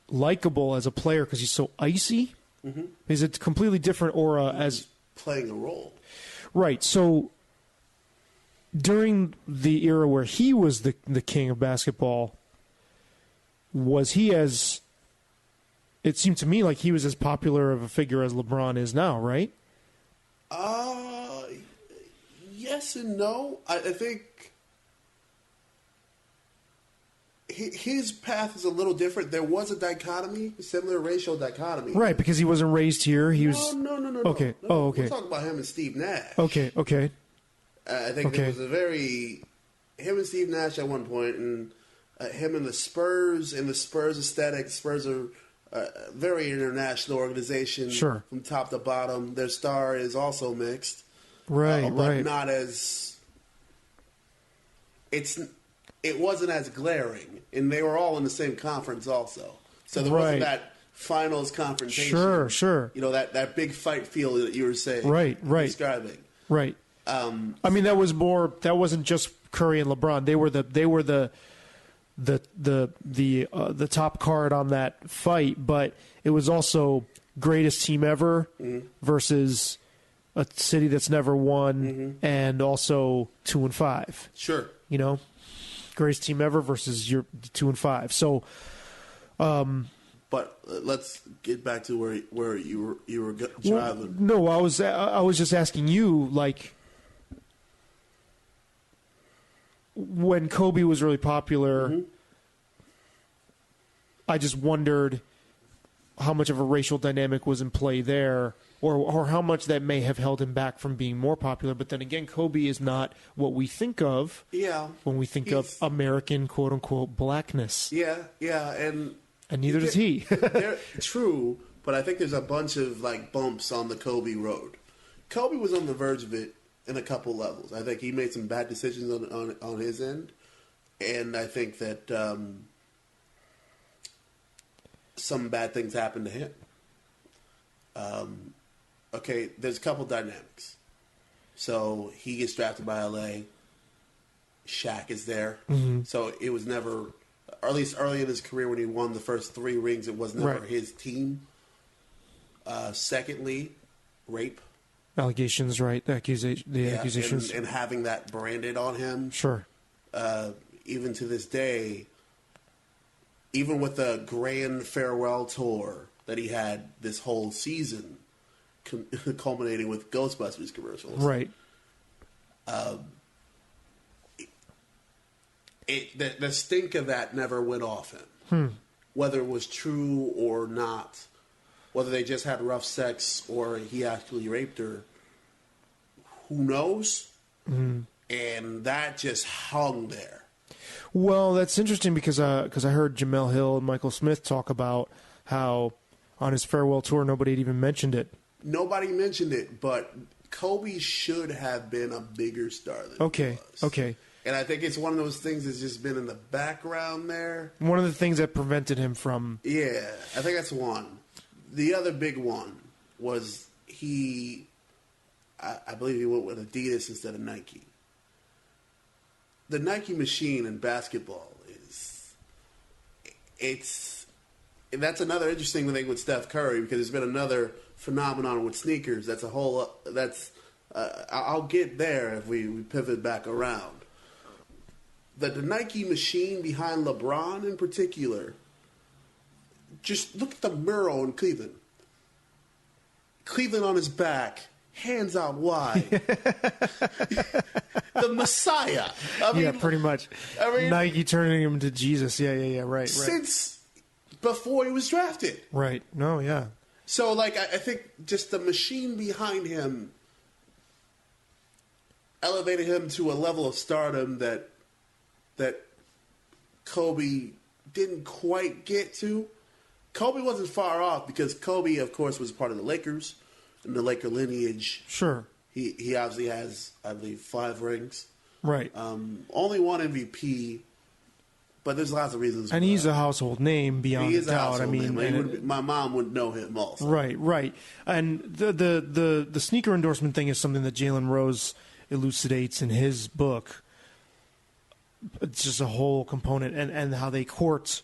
likable as a player because he's so icy. Mm-hmm. He's a completely different aura as playing a role. Right. So during the era where he was the king of basketball, was he as? It seemed to me like he was as popular of a figure as LeBron is now, right? Yes and no. I think his path is a little different. There was a dichotomy, a similar racial dichotomy. Right, because he wasn't raised here. He was... No. Okay. No. Oh, okay. We're talking about him and Steve Nash. Okay. I think there was a very... Him and Steve Nash at one point, and him and the Spurs aesthetic. Spurs are a very international organization. Sure. From top to bottom. Their star is also mixed. Right. But not as... It wasn't as glaring, and they were all in the same conference also. So there wasn't that finals confrontation. Sure. You know, that big fight feel that you were saying. Right. Describing. Right. I mean, that wasn't just Curry and LeBron. They were the top card on that fight, but it was also greatest team ever versus a city that's never won, and also 2-5. Sure. You know, greatest team ever versus your 2-5. So, but let's get back to where you were driving. No, I was just asking you, like, when Kobe was really popular, I just wondered how much of a racial dynamic was in play there, or how much that may have held him back from being more popular. But then again, Kobe is not what we think of when we think of American quote-unquote blackness. Yeah, and neither does he. True, but I think there's a bunch of like bumps on the Kobe road. Kobe was on the verge of it in a couple levels. I think he made some bad decisions on his end, and I think that some bad things happened to him. Okay, there's a couple dynamics. So he gets drafted by LA. Shaq is there. So it was never, or at least early in his career when he won the first 3 rings, it was never his team. Secondly, rape. Allegations, right? The accusations. And having that branded on him. Sure. Even to this day, even with the grand farewell tour that he had this whole season, culminating with Ghostbusters commercials. Right. The stink of that never went off him. Whether it was true or not, whether they just had rough sex or he actually raped her, who knows? And that just hung there. Well, that's interesting because I heard Jamel Hill and Michael Smith talk about how on his farewell tour nobody had even mentioned it. Nobody mentioned it, but Kobe should have been a bigger star than he was. Okay. And I think it's one of those things that's just been in the background there. One of the things that prevented him from... Yeah, I think that's one. The other big one was I believe he went with Adidas instead of Nike. The Nike machine in basketball that's another interesting thing with Steph Curry, because there's been another phenomenon with sneakers. I'll get there if we pivot back around. The Nike machine behind LeBron in particular, just look at the mural in Cleveland. Cleveland on his back, hands out wide. The Messiah. I mean, yeah, pretty much. I mean, Nike turning him to Jesus. Yeah, right. Since before he was drafted. Right. No, yeah. So, like, I think just the machine behind him elevated him to a level of stardom that Kobe didn't quite get to. Kobe wasn't far off because Kobe, of course, was part of the Lakers and the Laker lineage. Sure. He obviously has, I believe, 5 rings. Right. Only 1 MVP, but there's lots of reasons. And he's a household name beyond a doubt. I mean, my mom would know him also. Right. And the sneaker endorsement thing is something that Jalen Rose elucidates in his book. It's just a whole component, and how they court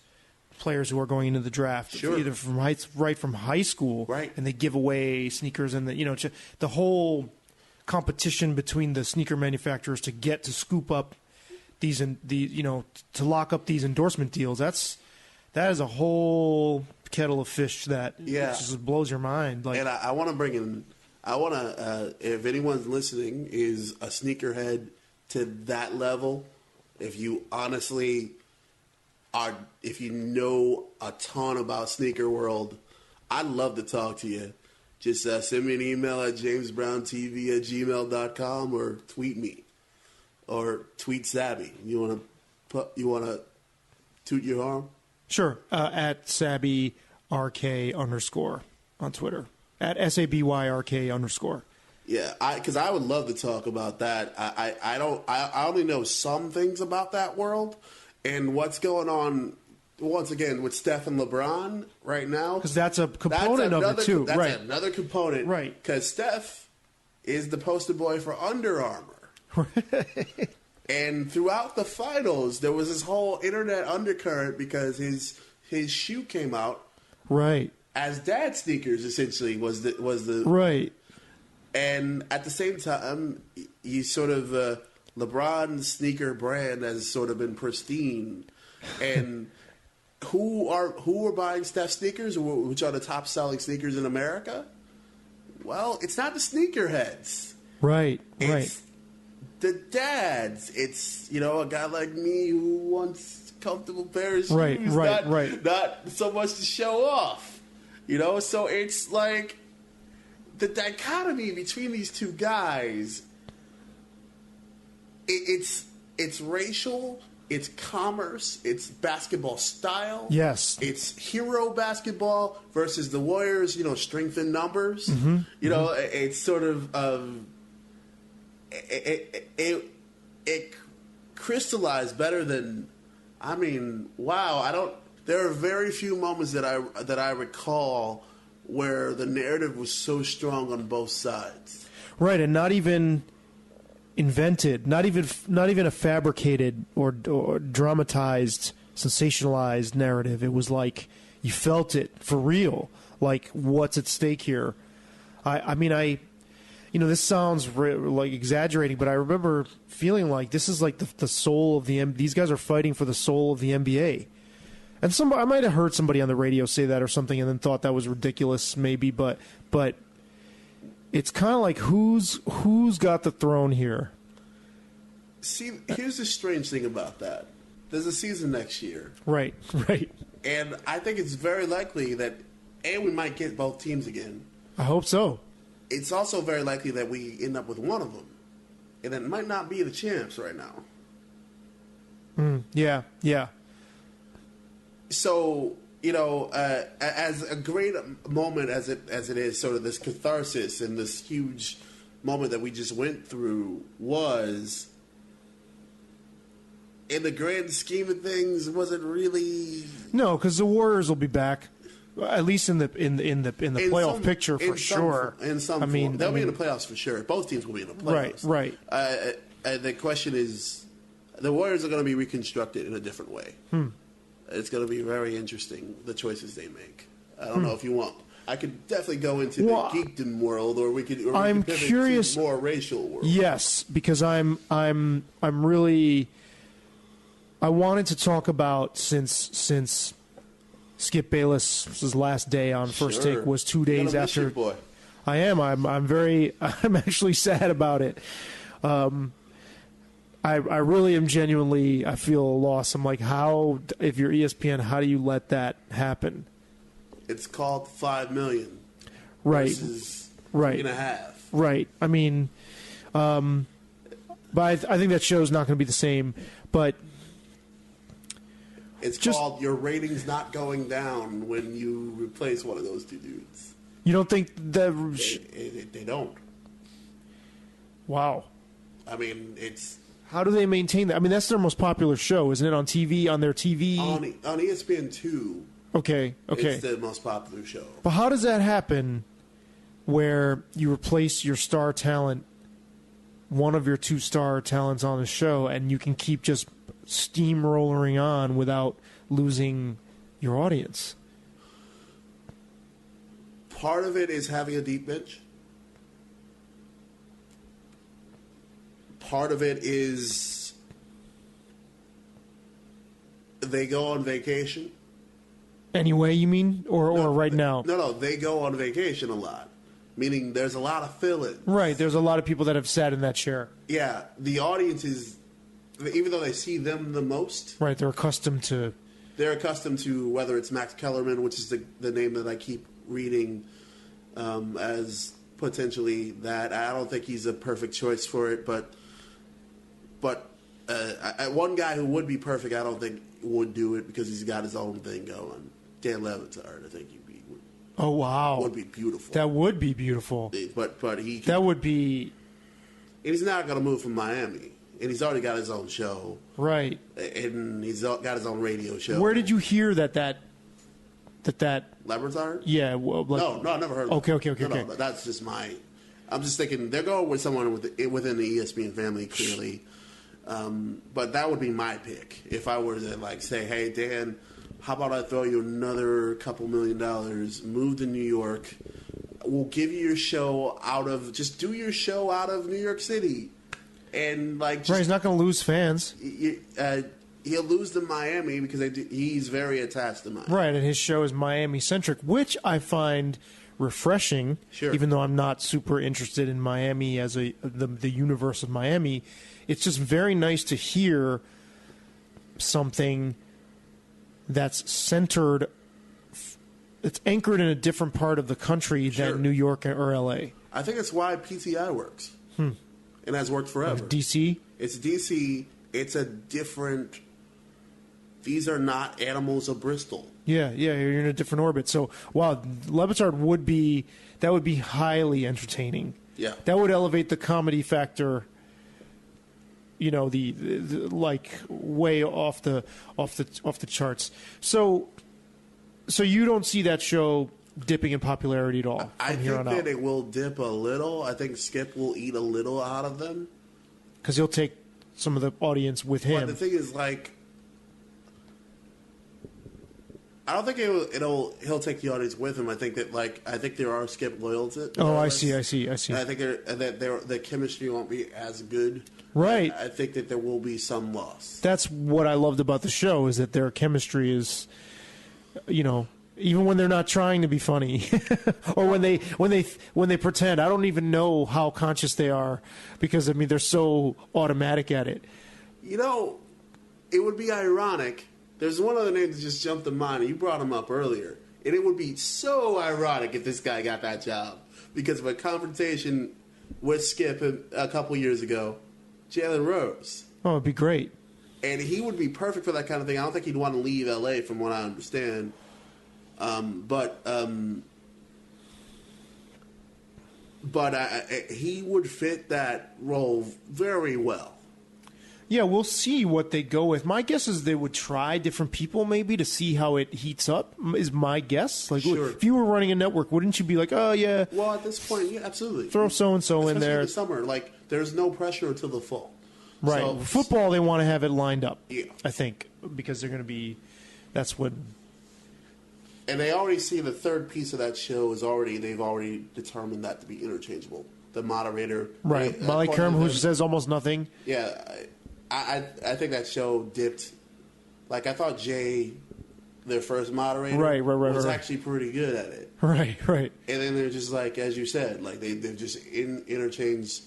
players who are going into the draft, either from from high school, right, and they give away sneakers, and the whole competition between the sneaker manufacturers to get to scoop up to lock up these endorsement deals. That is a whole kettle of fish that just blows your mind. And I want to bring in I want to, if anyone's listening is a sneakerhead to that level, if you honestly if you know a ton about sneaker world, I'd love to talk to you. Just send me an email at jamesbrowntv@gmail.com or tweet me or tweet Sabby. You want to toot your horn? Sure. At SabbyRK_ on Twitter. At SABYRK_. Yeah, because I would love to talk about that. I only know some things about that world and what's going on. Once again, with Steph and LeBron right now, because that's a component of it too. That's right, another component. Right, because Steph is the poster boy for Under Armour. And throughout the finals, there was this whole internet undercurrent because his shoe came out. Right. As dad sneakers, essentially, was the right. And at the same time, you sort of LeBron's sneaker brand has sort of been pristine. And who are buying Steph sneakers, which are the top selling sneakers in America? Well, it's not the sneakerheads. Right. It's the dads. It's a guy like me who wants a comfortable pair of shoes. Right. Not so much to show off. So it's like the dichotomy between these two guys. It's racial. It's commerce. It's basketball style. Yes. It's hero basketball versus the Warriors. Strength in numbers. Mm-hmm. It's sort of it crystallized better than. I mean, wow! There are very few moments that I recall where the narrative was so strong on both sides. Right, and not even invented, not even a fabricated or dramatized, sensationalized narrative. It was like you felt it for real. Like, what's at stake here? I mean, this sounds like exaggerating, but I remember feeling like this is like the soul of the these guys are fighting for the soul of the NBA. And I might have heard somebody on the radio say that or something, and then thought that was ridiculous, maybe. But it's kind of like who's got the throne here. See, here's the strange thing about that. There's a season next year, right? And I think it's very likely that we might get both teams again. I hope so. It's also very likely that we end up with one of them, and it might not be the champs right now. Yeah. So, as a great moment as it is, sort of this catharsis and this huge moment that we just went through was, in the grand scheme of things, was it really? No, because the Warriors will be back, at least in the playoff picture for sure. In some form. They'll be in the playoffs for sure. Both teams will be in the playoffs. Right. The question is, the Warriors are going to be reconstructed in a different way. It's going to be very interesting, the choices they make. I don't know if you want. I could definitely go into the geekdom world, or we could. I'm curious. To more racial world. Yes, because I'm really. I wanted to talk about since Skip Bayless's last day on First Take was 2 days after. Your boy. I am. I'm actually sad about it. I really am genuinely, I feel a loss. I'm like, how, if you're ESPN, how do you let that happen? It's called $5 million. Right. Versus right. $3.5. Right. I mean, but I think that show's not going to be the same. But it's called your ratings not going down when you replace one of those two dudes. You don't think that they don't? Wow. I mean, it's. How do they maintain that? I mean, that's their most popular show, isn't it? On TV, on their TV? On ESPN2. Okay. It's the most popular show. But how does that happen where you replace your star talent, one of your two star talents on the show, and you can keep just steamrolling on without losing your audience? Part of it is having a deep bench. Part of it is they go on vacation. Anyway, you mean? Or right now? No, they go on vacation a lot. meaning there's a lot of fill-in. Right. There's a lot of people that have sat in that chair. Yeah, the audience is, even though they see them the most, right? They're accustomed to whether it's Max Kellerman, which is the name that I keep reading as potentially that. I don't think he's a perfect choice for it, but one guy who would be perfect, I don't think would do it because he's got his own thing going. Dan Levitard, I think oh wow, would be beautiful. That would be beautiful. But he that would be. And he's not going to move from Miami, and he's already got his own show, right? And he's got his own radio show. Where did you hear that Levitard? Yeah, well, no, I never heard. Okay. No, that's just my. I'm just thinking they're going with someone within the ESPN family, clearly. But that would be my pick if I were to say, hey Dan, how about I throw you another couple $1 million, move to New York, we'll give you your show just do your show out of New York City, and right, he's not going to lose fans. He'll lose to Miami because he's very attached to Miami. Right, and his show is Miami centric, which I find refreshing. Sure. Even though I'm not super interested in Miami as the universe of Miami, it's just very nice to hear something that's centered. It's anchored in a different part of the country than New York or L.A. I think that's why PTI works. And has worked forever. DC? It's DC. It's a different... These are not animals of Bristol. Yeah, you're in a different orbit. So, wow, Levitard would be highly entertaining. Yeah. That would elevate the comedy factor, the way off the charts. So you don't see that show dipping in popularity at all. I think that it will dip a little. I think Skip will eat a little out of them because he'll take some of the audience with him. But the thing is, I don't think he'll take the audience with him. I think that there are Skip loyals. I see. I think the chemistry won't be as good. Right. I think that there will be some loss. That's what I loved about the show is that their chemistry is, even when they're not trying to be funny, or when they pretend. I don't even know how conscious they are because they're so automatic at it. It would be ironic. There's one other name that just jumped to mind, and you brought him up earlier. And it would be so ironic if this guy got that job because of a confrontation with Skip a couple years ago. Jalen Rose. Oh, it'd be great. And he would be perfect for that kind of thing. I don't think he'd want to leave L.A. from what I understand. But he would fit that role very well. Yeah, we'll see what they go with. My guess is they would try different people maybe to see how it heats up, is my guess. Sure. If you were running a network, wouldn't you be like, oh, yeah. Well, at this point, yeah, absolutely. Throw so-and-so in there. Especially in the summer. There's no pressure until the fall. Right. So, football, they want to have it lined up, yeah. I think, because they're going to be – that's what – And they already see the third piece of that show they've already determined that to be interchangeable. The moderator. Right. Molly Kerm, who says almost nothing. Yeah. I think that show dipped. I thought Jay, their first moderator, was actually pretty good at it. Right. And then they're just as you said, they've just interchanged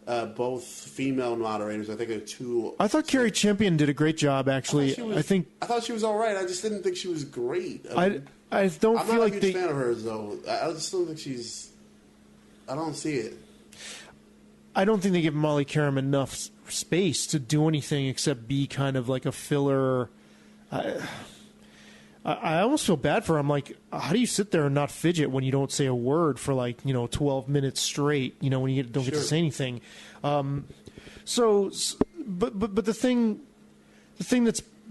both female moderators. I think there are two. I thought Carrie Champion did a great job, actually. I thought she was all right. I just didn't think she was great. I don't I'm feel not like a huge fan of hers, though. I just don't think she's. I don't see it. I don't think they give Molly Kerm enough space to do anything except be kind of like a filler. I almost feel bad for her. I'm like, how do you sit there and not fidget when you don't say a word for 12 minutes straight? When you don't get to say anything. But the thing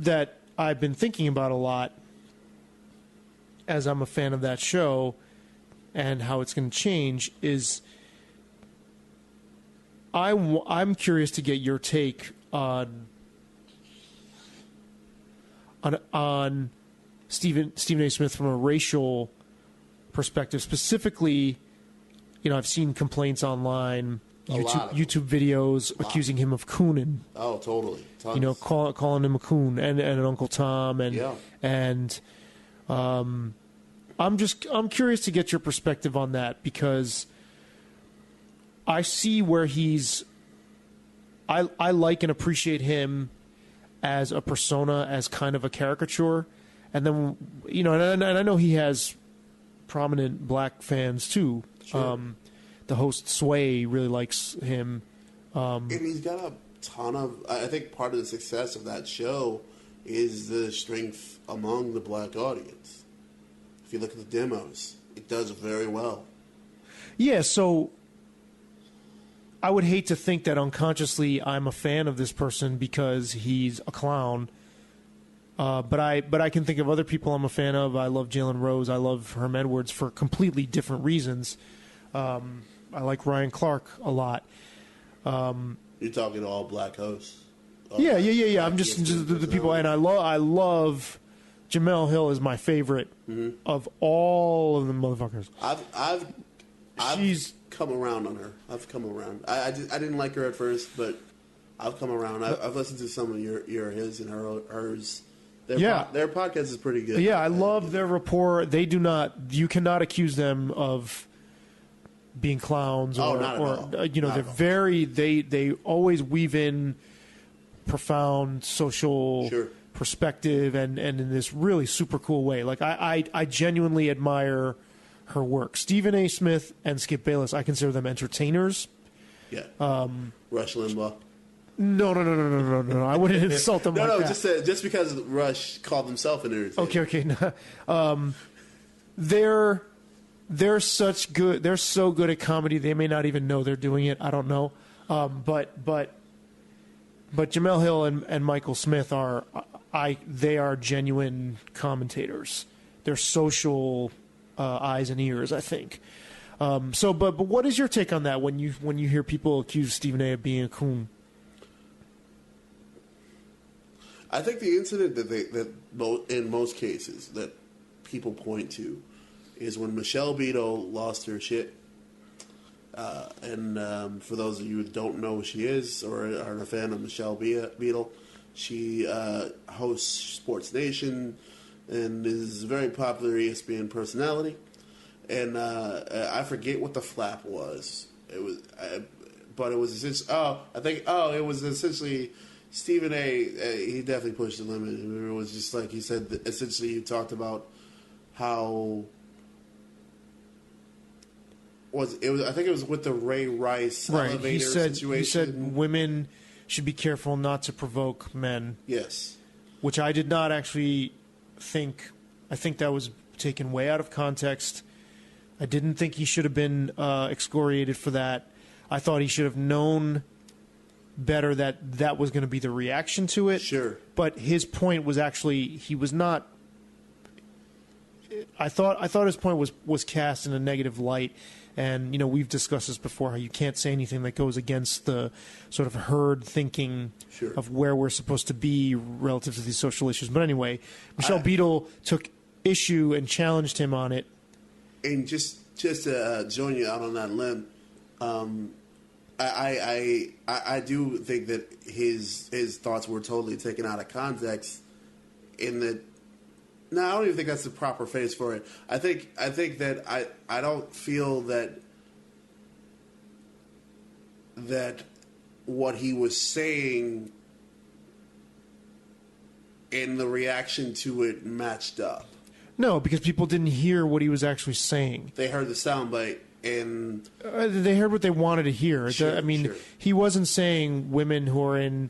that I've been thinking about a lot, as I'm a fan of that show, and how it's going to change is. I'm curious to get your take on Stephen A. Smith from a racial perspective. Specifically, I've seen complaints online, YouTube videos accusing him of cooning. Oh, totally. Tons. Calling him a coon and an Uncle Tom and I'm curious to get your perspective on that because I see where he's. I like and appreciate him as a persona, as kind of a caricature, and then and I know he has prominent black fans too. Sure. The host Sway really likes him, and he's got a ton of. I think part of the success of that show is the strength among the black audience. If you look at the demos, it does very well. Yeah, so I would hate to think that unconsciously I'm a fan of this person because he's a clown. But I can think of other people I'm a fan of. I love Jalen Rose. I love Herm Edwards for completely different reasons. I like Ryan Clark a lot. You're talking all black hosts. Yeah. I'm just the people, and I love Jamel Hill is my favorite of all of the motherfuckers. I've come around on her. I've come around. I didn't like her at first, but I've come around. I've listened to some of his and hers. Their podcast is pretty good. Yeah, I love their rapport. They do not. You cannot accuse them of being clowns or not at all. They're very. They always weave in profound social perspective and in this really super cool way. Like I genuinely admire her work. Stephen A. Smith and Skip Bayless, I consider them entertainers. Yeah. Rush Limbaugh. No. I wouldn't insult them. No, just because Rush called himself an entertainer. Okay. They're such good. They're so good at comedy. They may not even know they're doing it. I don't know. But Jamel Hill and Michael Smith they are genuine commentators. They're social eyes and ears, I think. But what is your take on that when you hear people accuse Stephen A. of being a coon? I think the incident that in most cases that people point to is when Michelle Beadle lost her shit. And for those of you who don't know who she is or are a fan of Michelle Beadle, she hosts Sports Nation and is a very popular ESPN personality. And I forget what the flap was. It was essentially Stephen A. He definitely pushed the limit. It was just like he said. Essentially, he talked about how I think it was with the Ray Rice elevator situation. He said women should be careful not to provoke men. Yes, which I did not actually think. I think that was taken way out of context. I didn't think he should have been excoriated for that. I thought he should have known better that was going to be the reaction to it. Sure. But his point was actually he was not. I thought his point was cast in a negative light, and we've discussed this before how you can't say anything that goes against the sort of herd thinking of where we're supposed to be relative to these social issues. But anyway, Michelle Beadle took issue and challenged him on it. And just to join you out on that limb, I do think that his thoughts were totally taken out of context. In that, no, I don't even think that's the proper phrase for it. I think that I don't feel that what he was saying and the reaction to it matched up. No, because people didn't hear what he was actually saying. They heard the soundbite and they heard what they wanted to hear. He wasn't saying women who are in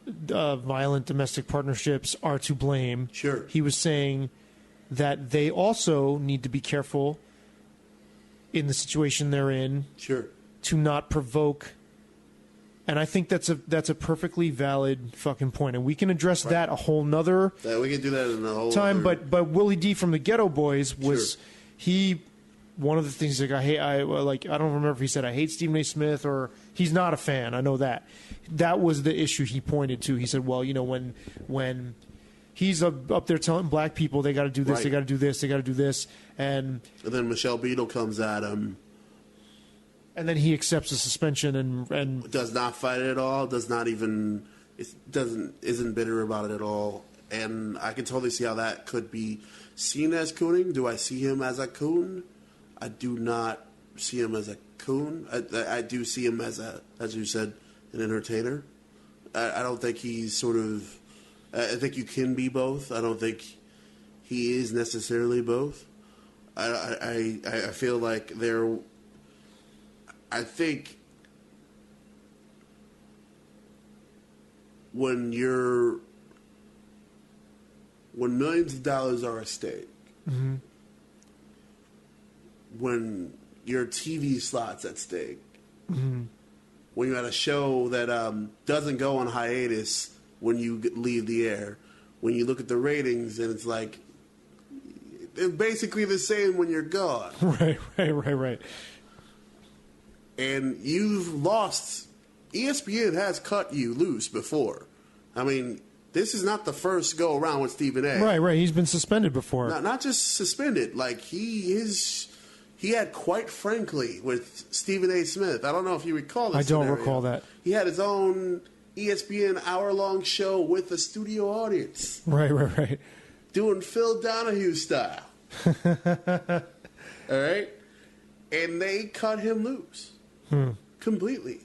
violent domestic partnerships are to blame. Sure. He was saying that they also need to be careful in the situation they're in. Sure. To not provoke. And I think that's a perfectly valid fucking point, and we can address that a whole nother. Yeah, we can do that in a whole time. But Willie D from the Ghetto Boys was one of the things like I don't remember if he said I hate Stephen A. Smith or he's not a fan. I know that was the issue he pointed to. He said, well, when he's up there telling black people they got to do this, they got to do this, they got to do this, and then Michelle Beadle comes at him. And then he accepts the suspension and does not fight it at all. Isn't bitter about it at all. And I can totally see how that could be seen as cooning. Do I see him as a coon? I do not see him as a coon. I do see him as you said, an entertainer. I don't think he's sort of. I think you can be both. I don't think he is necessarily both. I feel like there. I think when millions of dollars are at stake, mm-hmm. when your TV slot's at stake, mm-hmm. when you're at a show that doesn't go on hiatus when you leave the air, when you look at the ratings and it's like they're basically the same when you're gone. Right. And you've lost. ESPN has cut you loose before. I mean, this is not the first go around with Stephen A. Right. He's been suspended before. Not just suspended. Like he had, quite frankly, with Stephen A. Smith. I don't know if you recall this. I don't scenario. recall that. He had his own ESPN hour-long show with a studio audience. Right. Doing Phil Donahue style. All right? And they cut him loose. Completely.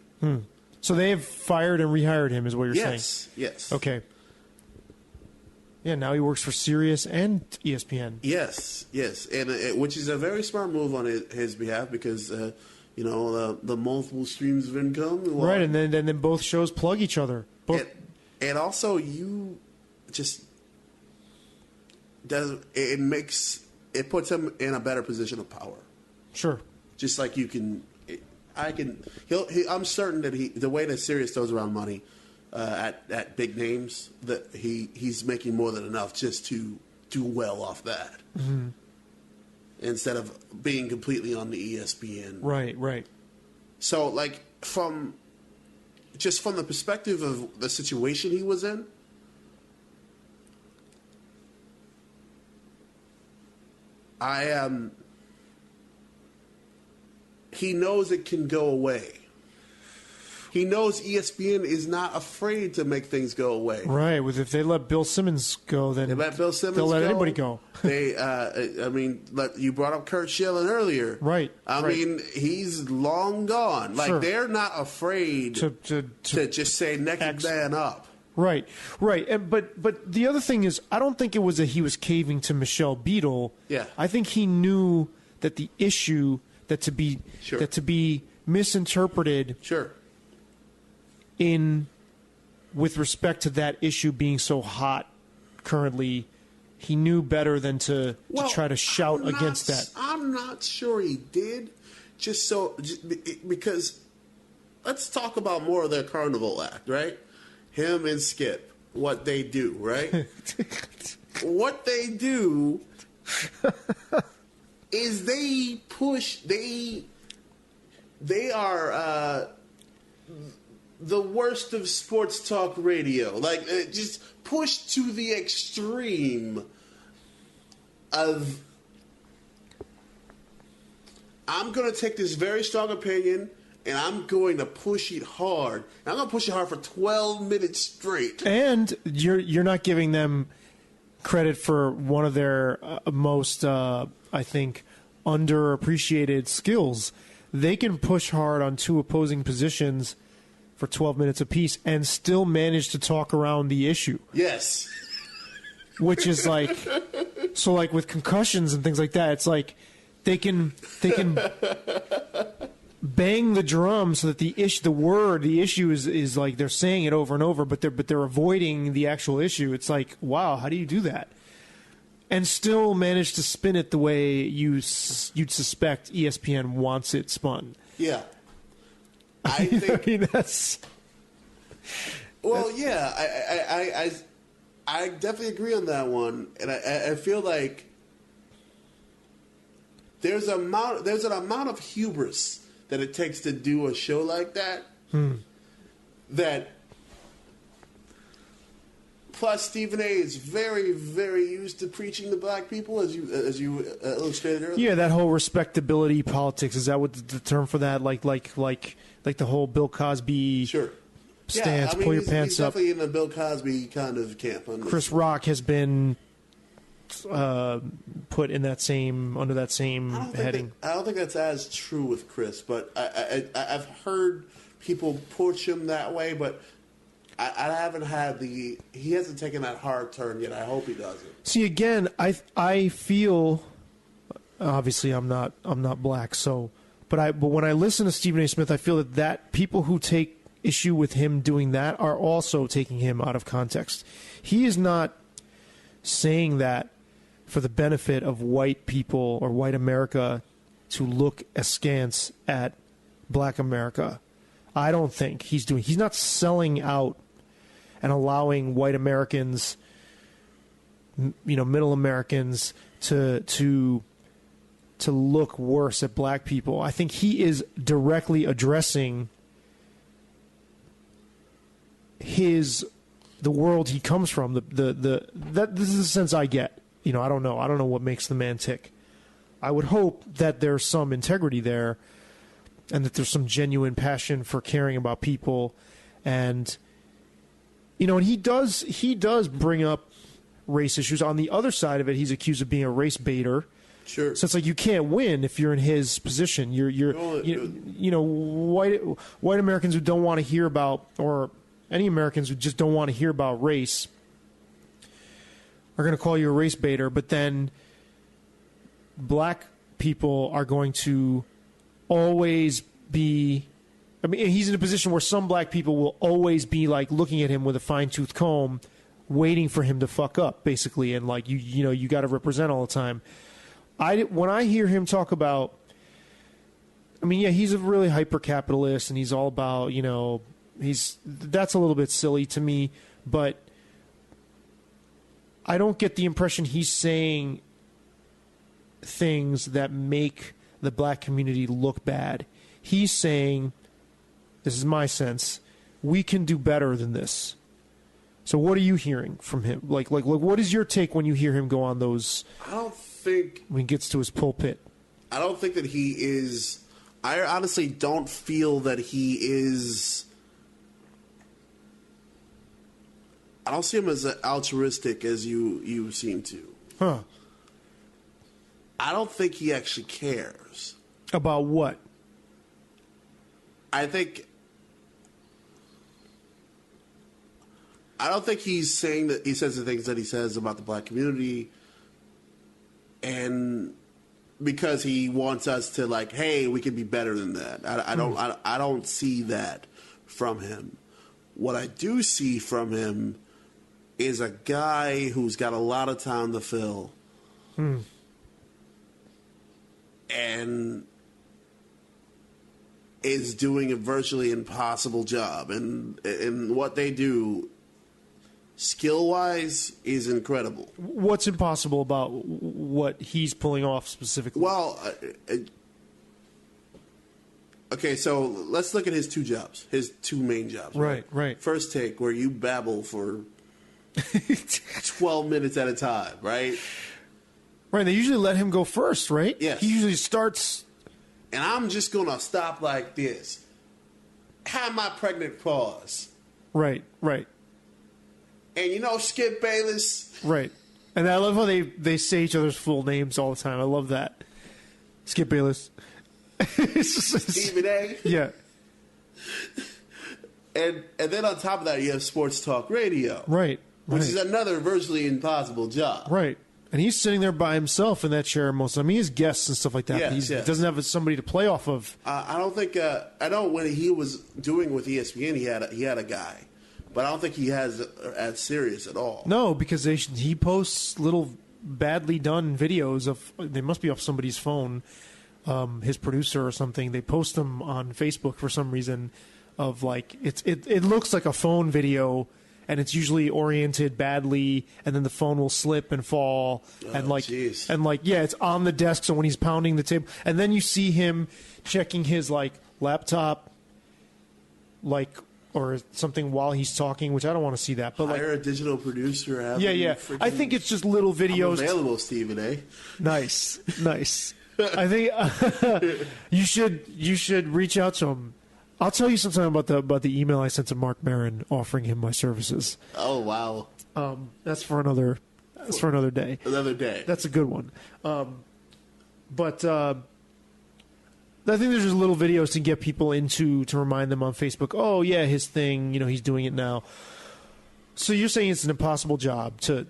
So they have fired and rehired him, is what you're saying? Yes. Okay. Yeah, now he works for Sirius and ESPN. Yes, and which is a very smart move on his behalf because the multiple streams of income. Right, and then both shows plug each other. And also you just it puts him in a better position of power. Sure. Just like you can. I'm certain that the way that Sirius throws around money at big names, that he's making more than enough just to do well off that, mm-hmm. instead of being completely on the ESPN. Right. So, like from the perspective of the situation he was in, he knows it can go away. He knows ESPN is not afraid to make things go away. Right. If they let Bill Simmons go, then they'll let anybody go. You brought up Kurt Schilling earlier. Right. I mean, he's long gone. Like, they're not afraid to just say naked man up. Right. But the other thing is, I don't think it was that he was caving to Michelle Beadle. Yeah. I think he knew that the issue that to be misinterpreted. Sure. With respect to that issue being so hot currently, he knew better than to try to shout against that. I'm not sure he did. Because let's talk about more of their Carnival act, right? Him and Skip, what they do, right? What they do is they are the worst of sports talk radio. Like, just pushed to the extreme of, I'm going to take this very strong opinion and I'm going to push it hard. And I'm going to push it hard for 12 minutes straight. And you're not giving them credit for one of their most, I think, underappreciated skills. They can push hard on two opposing positions for 12 minutes apiece and still manage to talk around the issue. Yes. Which is like, so like with concussions and things like that, it's like they can bang the drum so that the issue is like they're saying it over and over, but they're avoiding the actual issue. It's like, wow, how do you do that? And still manage to spin it the way you'd suspect ESPN wants it spun. Yeah. I think that's. Well, yeah, I definitely agree on that one, and I feel like there's an amount of hubris that it takes to do a show like that. That plus Stephen A. is very, very used to preaching to black people, as you illustrated earlier. Yeah, that whole respectability politics, is that what the term for that? Like the whole Bill Cosby stance, pull your pants he's up. Definitely in the Bill Cosby kind of camp. Chris Rock has been put in that same under that same heading. I don't think that's as true with Chris, but I've heard people push him that way, but I haven't had he hasn't taken that hard turn yet. I hope he doesn't. See, again, I feel, obviously I'm not black, so but when I listen to Stephen A. Smith, I feel that people who take issue with him doing that are also taking him out of context. He is not saying that for the benefit of white people or white America to look askance at black America. I don't think he's not selling out and allowing white Americans, middle Americans to look worse at black people. I think he is directly addressing the world he comes from. This is the sense I get. I don't know what makes the man tick. I would hope that there's some integrity there, and that there's some genuine passion for caring about people, and and he does bring up race issues. On the other side of it, he's accused of being a race baiter. Sure. So it's like you can't win if you're in his position. White Americans who don't want to hear about, or any Americans who just don't want to hear about race, are going to call you a race baiter, but then black people are going to always be... I mean, he's in a position where some black people will always be like looking at him with a fine-tooth comb, waiting for him to fuck up, basically, and like you got to represent all the time. When I hear him talk about... I mean, yeah, he's a really hyper-capitalist, and he's all about, that's a little bit silly to me, but I don't get the impression he's saying things that make the black community look bad. He's saying, this is my sense, we can do better than this. So what are you hearing from him? Like what is your take when you hear him go on those? I don't think when he gets to his pulpit. I don't think that he is. I honestly don't feel that he is. I don't see him as altruistic as you seem to. Huh. I don't think he actually cares. About what? I don't think he's saying that he says the things that he says about the black community, and because he wants us to like, hey, we can be better than that. I don't see that from him. What I do see from him is a guy who's got a lot of time to fill, and is doing a virtually impossible job, and what they do, skill-wise, is incredible. What's impossible about what he's pulling off specifically? Well, okay, so let's look at his his two main jobs. Right. First Take, where you babble for 12 minutes at a time, right? Right, they usually let him go first, right? Yes. He usually starts... And I'm just going to stop like this. Have my pregnant pause. Right. And Skip Bayless. Right. And I love how they say each other's full names all the time. I love that. Skip Bayless. Stephen A. Yeah. And then on top of that, you have Sports Talk Radio. Right. Which is another virtually impossible job. Right. And he's sitting there by himself in that chair most of the time. He has guests and stuff like that. Yes, He doesn't have somebody to play off of. I don't think... I know when he was doing with ESPN, he had a guy. But I don't think he has as serious at all. No, because he posts little badly done videos of... They must be off somebody's phone, his producer or something. They post them on Facebook for some reason of like... It looks like a phone video... And it's usually oriented badly, and then the phone will slip and fall, it's on the desk. So when he's pounding the table, and then you see him checking his laptop, or something while he's talking, which I don't want to see that. But hire a digital producer. Yeah. I think it's just little videos. I'm available, Stephen A. Nice. I think you should reach out to him. I'll tell you sometime about the email I sent to Mark Maron offering him my services. Oh wow! That's for another That's for another day. Another day. That's a good one. But I think there's just little videos to get people to remind them on Facebook, oh, yeah, his thing, he's doing it now. So you're saying it's an impossible job to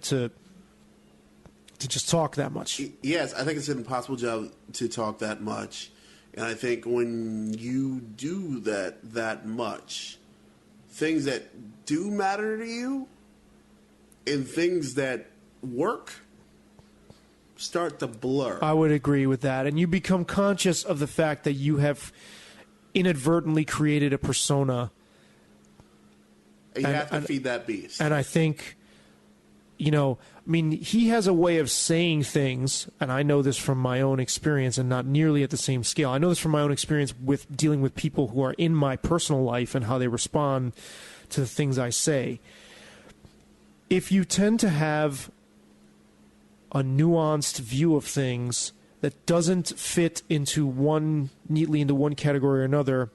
just talk that much? Yes, I think it's an impossible job to talk that much. And I think when you do that much, things that do matter to you and things that work start to blur. I would agree with that. And you become conscious of the fact that you have inadvertently created a persona. And you have to feed that beast. And I think, he has a way of saying things, and I know this from my own experience and not nearly at the same scale. I know this from my own experience with dealing with people who are in my personal life and how they respond to the things I say. If you tend to have a nuanced view of things that doesn't fit neatly into one category or another,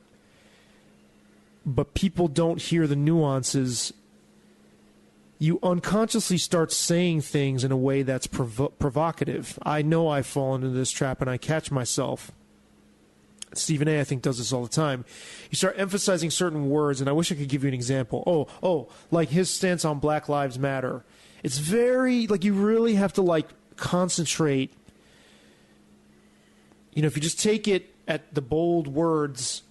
but people don't hear the nuances, you unconsciously start saying things in a way that's provocative. I know I've fallen into this trap, and I catch myself. Stephen A., I think, does this all the time. You start emphasizing certain words, and I wish I could give you an example. Like his stance on Black Lives Matter. It's very, you really have to, concentrate. If you just take it at the bold words,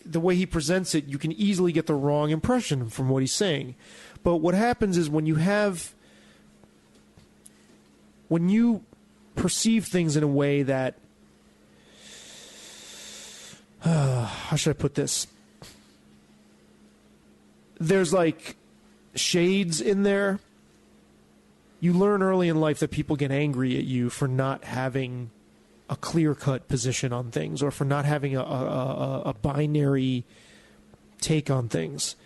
the way he presents it, you can easily get the wrong impression from what he's saying. But what happens is when you perceive things in a way that, how should I put this? There's shades in there. You learn early in life that people get angry at you for not having a clear-cut position on things, or for not having a binary take on things.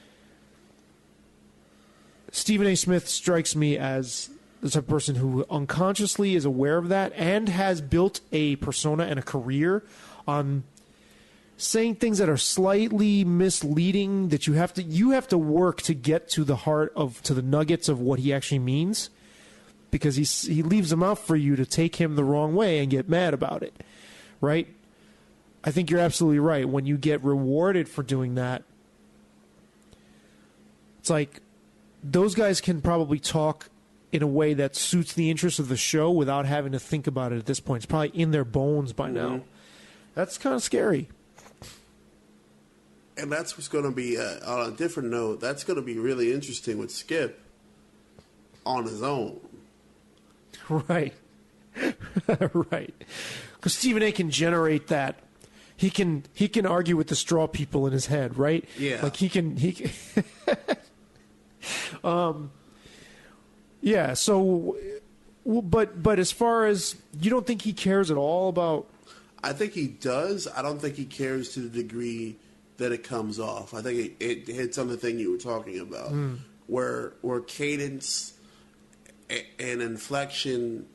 Stephen A. Smith strikes me as the type of person who unconsciously is aware of that and has built a persona and a career on saying things that are slightly misleading, that you have to work to get to the heart of, to the nuggets of what he actually means, because he leaves them out for you to take him the wrong way and get mad about it, right? I think you're absolutely right. When you get rewarded for doing that, it's like those guys can probably talk in a way that suits the interest of the show without having to think about it at this point. It's probably in their bones by now. That's kind of scary. And that's what's going to be, on a different note, that's going to be really interesting with Skip on his own. Right. Right. Because Stephen A. can generate that. He can argue with the straw people in his head, right? Yeah. He can yeah, so but as far as, you don't think he cares at all about? I think he does. I don't think he cares to the degree that it comes off. I think it hits on the thing you were talking about, where cadence and inflection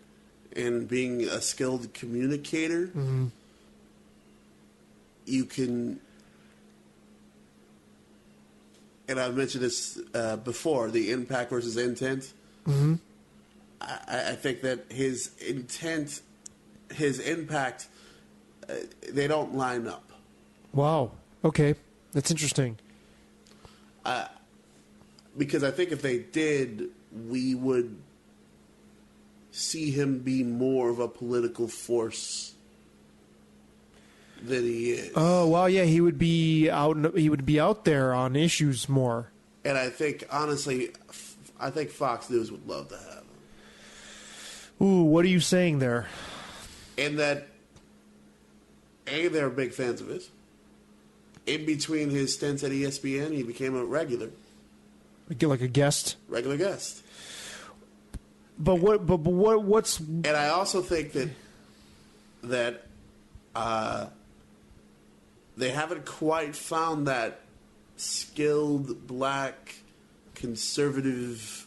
and being a skilled communicator, you can, and I've mentioned this before, the impact versus intent. I think that his intent, his impact, they don't line up. Wow. Okay. That's interesting. Because I think if they did, we would see him be more of a political force than he is. Oh, wow, yeah, he would be out there on issues more. And I think, honestly, I think Fox News would love to have him. Ooh, what are you saying there? And that, A, they're big fans of his. In between his stints at ESPN, he became a regular. Like a guest? Regular guest. But what's... And I also think that they haven't quite found that skilled black conservative,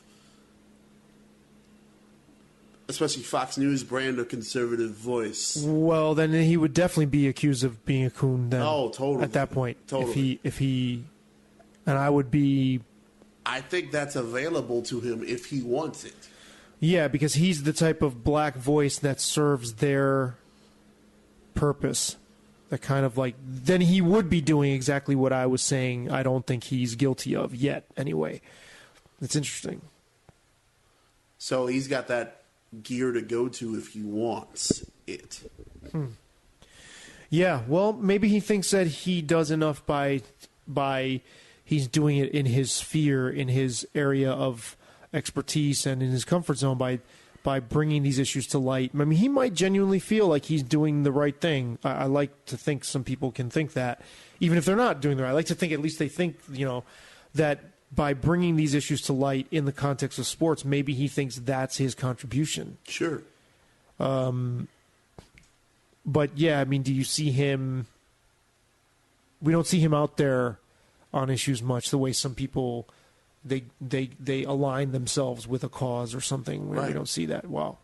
especially Fox News brand of conservative voice. Well, then he would definitely be accused of being a coon then. Oh, totally. At that point. Totally. If he and I would be... I think that's available to him if he wants it. Yeah, because he's the type of black voice that serves their purpose. That kind of like, then he would be doing exactly what I was saying I don't think he's guilty of yet, anyway. It's interesting. So he's got that gear to go to if he wants it. Yeah, well, maybe he thinks that he does enough by he's doing it in his sphere, in his area of expertise and in his comfort zone by bringing these issues to light. I mean, he might genuinely feel like he's doing the right thing. I like to think some people can think that, even if they're not doing the right. I like to think at least they think, that by bringing these issues to light in the context of sports, maybe he thinks that's his contribution. Sure. But yeah, I mean, do you see him? We don't see him out there on issues much the way some people they align themselves with a cause or something. Right. We don't see that. Wow.